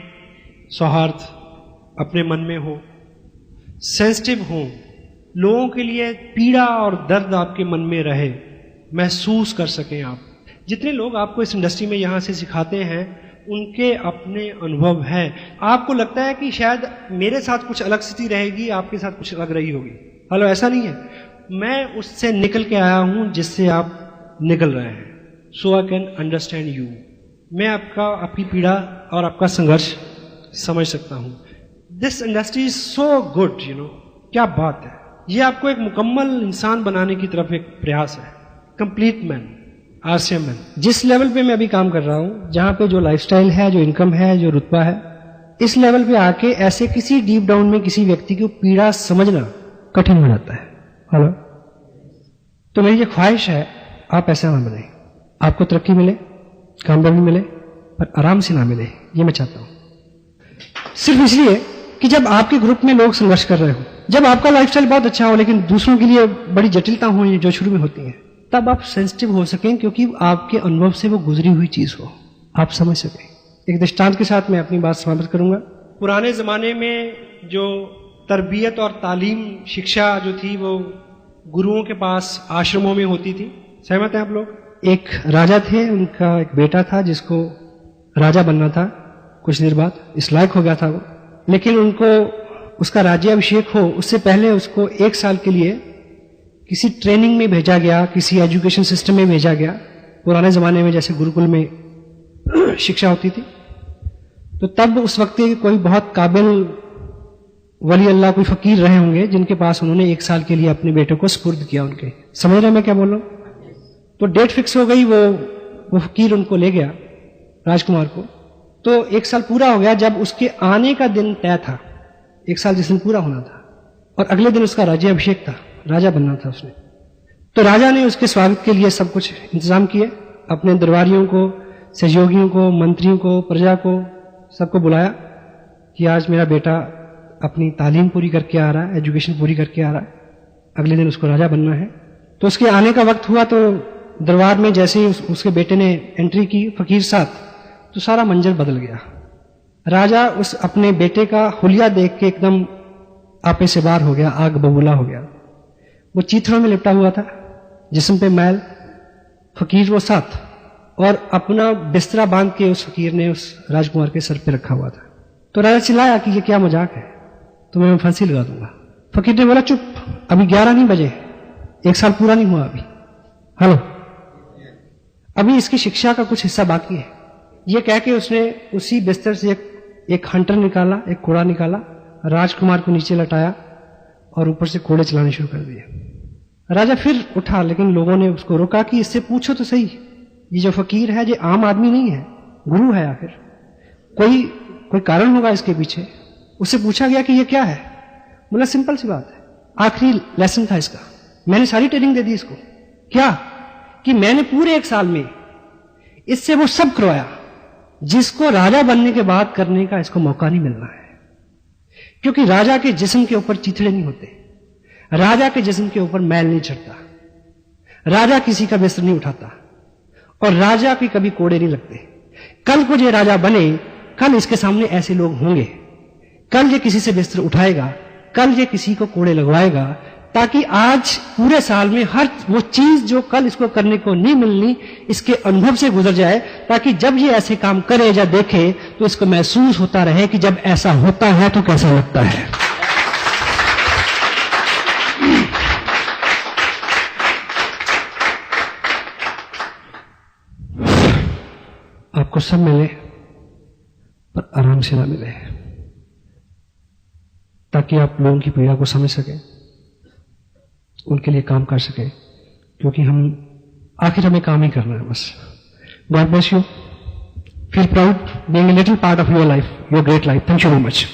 सौहार्द अपने मन में हो। सेंसिटिव हो, लोगों के लिए पीड़ा और दर्द आपके मन में रहे, महसूस कर सकें आप। जितने लोग आपको इस इंडस्ट्री में यहां से सिखाते हैं उनके अपने अनुभव हैं। आपको लगता है कि शायद मेरे साथ कुछ अलग स्थिति रहेगी, आपके साथ कुछ अलग रही होगी। हेलो, ऐसा नहीं है। मैं उससे निकल के आया हूं जिससे आप निकल रहे हैं। सो आई कैन अंडरस्टैंड यू। मैं आपकी पीड़ा और आपका संघर्ष समझ सकता हूं। This industry is so good, you know. क्या बात है। ये आपको एक मुकम्मल इंसान बनाने की तरफ एक प्रयास है। Complete man, ASEAN man. जिस लेवल पे मैं अभी काम कर रहा हूं, जहां पे जो लाइफस्टाइल है, जो इनकम है, जो रुतबा है, इस लेवल पे आके ऐसे किसी डीप डाउन में किसी व्यक्ति की पीड़ा समझना कठिन हो जाता है। हेलो, तो मेरी ये ख्वाहिश है आप ऐसा ना बने। आपको तरक्की मिले, कामयाबी मिले, पर आराम से ना मिले, ये मैं चाहता हूं। सिर्फ इसलिए कि जब आपके ग्रुप में लोग संघर्ष कर रहे हो, जब आपका लाइफस्टाइल बहुत अच्छा हो लेकिन दूसरों के लिए बड़ी जटिलता हो जो शुरू में होती है, तब आप सेंसिटिव हो सकें, क्योंकि आपके अनुभव से वो गुजरी हुई चीज हो, आप समझ सकें। एक दृष्टांत के साथ मैं अपनी बात समाप्त करूंगा। पुराने जमाने में जो तरबियत और तालीम, शिक्षा जो थी वो गुरुओं के पास आश्रमों में होती थी। सहमत हैं आप लोग? एक राजा थे, उनका एक बेटा था जिसको राजा बनना था। कुछ देर बाद इस लायक हो गया था वो, लेकिन उनको उसका राज्याभिषेक हो उससे पहले उसको 1 साल के लिए किसी ट्रेनिंग में भेजा गया, किसी एजुकेशन सिस्टम में भेजा गया। पुराने जमाने में जैसे गुरुकुल में शिक्षा होती थी, तो तब उस वक्त कोई बहुत काबिल वली अल्लाह, कोई फकीर रहे होंगे जिनके पास उन्होंने 1 साल के लिए अपने बेटे को सुपुर्द किया उनके। समझ रहे मैं क्या बोल रहा हूं? तो डेट फिक्स हो गई, वो फकीर उनको ले गया, राजकुमार को। तो 1 साल पूरा हो गया। जब उसके आने का दिन तय था, 1 साल जिस दिन पूरा होना था, और अगले दिन उसका राज्याभिषेक था, राजा बनना था उसने। तो राजा ने उसके स्वागत के लिए सब कुछ इंतजाम किए, अपने दरबारियों को, सहयोगियों को, मंत्रियों को, प्रजा को, सबको बुलाया कि आज मेरा बेटा अपनी तालीम पूरी करके आ रहा है, एजुकेशन पूरी करके आ रहा है, अगले दिन उसको राजा बनना है। तो उसके आने का वक्त हुआ तो दरबार में जैसे ही उसके बेटे ने एंट्री की फकीर साथ, तो सारा मंजर बदल गया। राजा उस अपने बेटे का हुलिया देख के एकदम आपे से बाहर हो गया, आग बबूला हो गया। वो चीथड़ों में लिपटा हुआ था, जिस्म पे मैल, फकीर वो साथ। और अपना बिस्तरा बांध के उस फकीर ने उस राजकुमार के सर पे रखा हुआ था। तो राजा चिल्लाया कि ये क्या मजाक है, तुम्हें मैं फांसी लगा दूंगा। फकीर ने बोला चुप, अभी 11 नहीं बजे, 1 साल पूरा नहीं हुआ अभी। हेलो, अभी इसकी शिक्षा का कुछ हिस्सा बाकी है। ये कह के उसने उसी बिस्तर से एक हंटर निकाला, एक कोड़ा निकाला, राजकुमार को नीचे लटाया और ऊपर से कोड़े चलाने शुरू कर दिए। राजा फिर उठा, लेकिन लोगों ने उसको रोका कि इससे पूछो तो सही, ये जो फकीर है ये आम आदमी नहीं है, गुरु है, आखिर कोई कारण होगा इसके पीछे। उससे पूछा गया कि ये क्या है। बोला सिंपल सी बात है, आखिरी लेसन था इसका, मैंने सारी ट्रेनिंग दे दी इसको। क्या कि मैंने पूरे 1 साल में इससे वो सब करवाया जिसको राजा बनने के बाद करने का इसको मौका नहीं मिलना है। क्योंकि राजा के जिस्म के ऊपर चिथड़े नहीं होते, राजा के जिस्म के ऊपर मैल नहीं चढ़ता, राजा किसी का बिस्तर नहीं उठाता और राजा की कभी कोड़े नहीं लगते। कल को ये राजा बने, कल इसके सामने ऐसे लोग होंगे, कल ये किसी से बिस्तर उठाएगा, कल ये किसी को कोड़े लगवाएगा, ताकि आज पूरे साल में हर वो चीज जो कल इसको करने को नहीं मिलनी इसके अनुभव से गुजर जाए, ताकि जब ये ऐसे काम करे या देखे तो इसको महसूस होता रहे कि जब ऐसा होता है तो कैसा लगता है। आपको सब मिले पर आराम से ना मिले, ताकि आप लोगों की पीड़ा को समझ सकें, उनके लिए काम कर सकें, क्योंकि आखिर हमें काम ही करना है बस। God bless you, feel proud being a little part of your life, your great life. Thank you very much.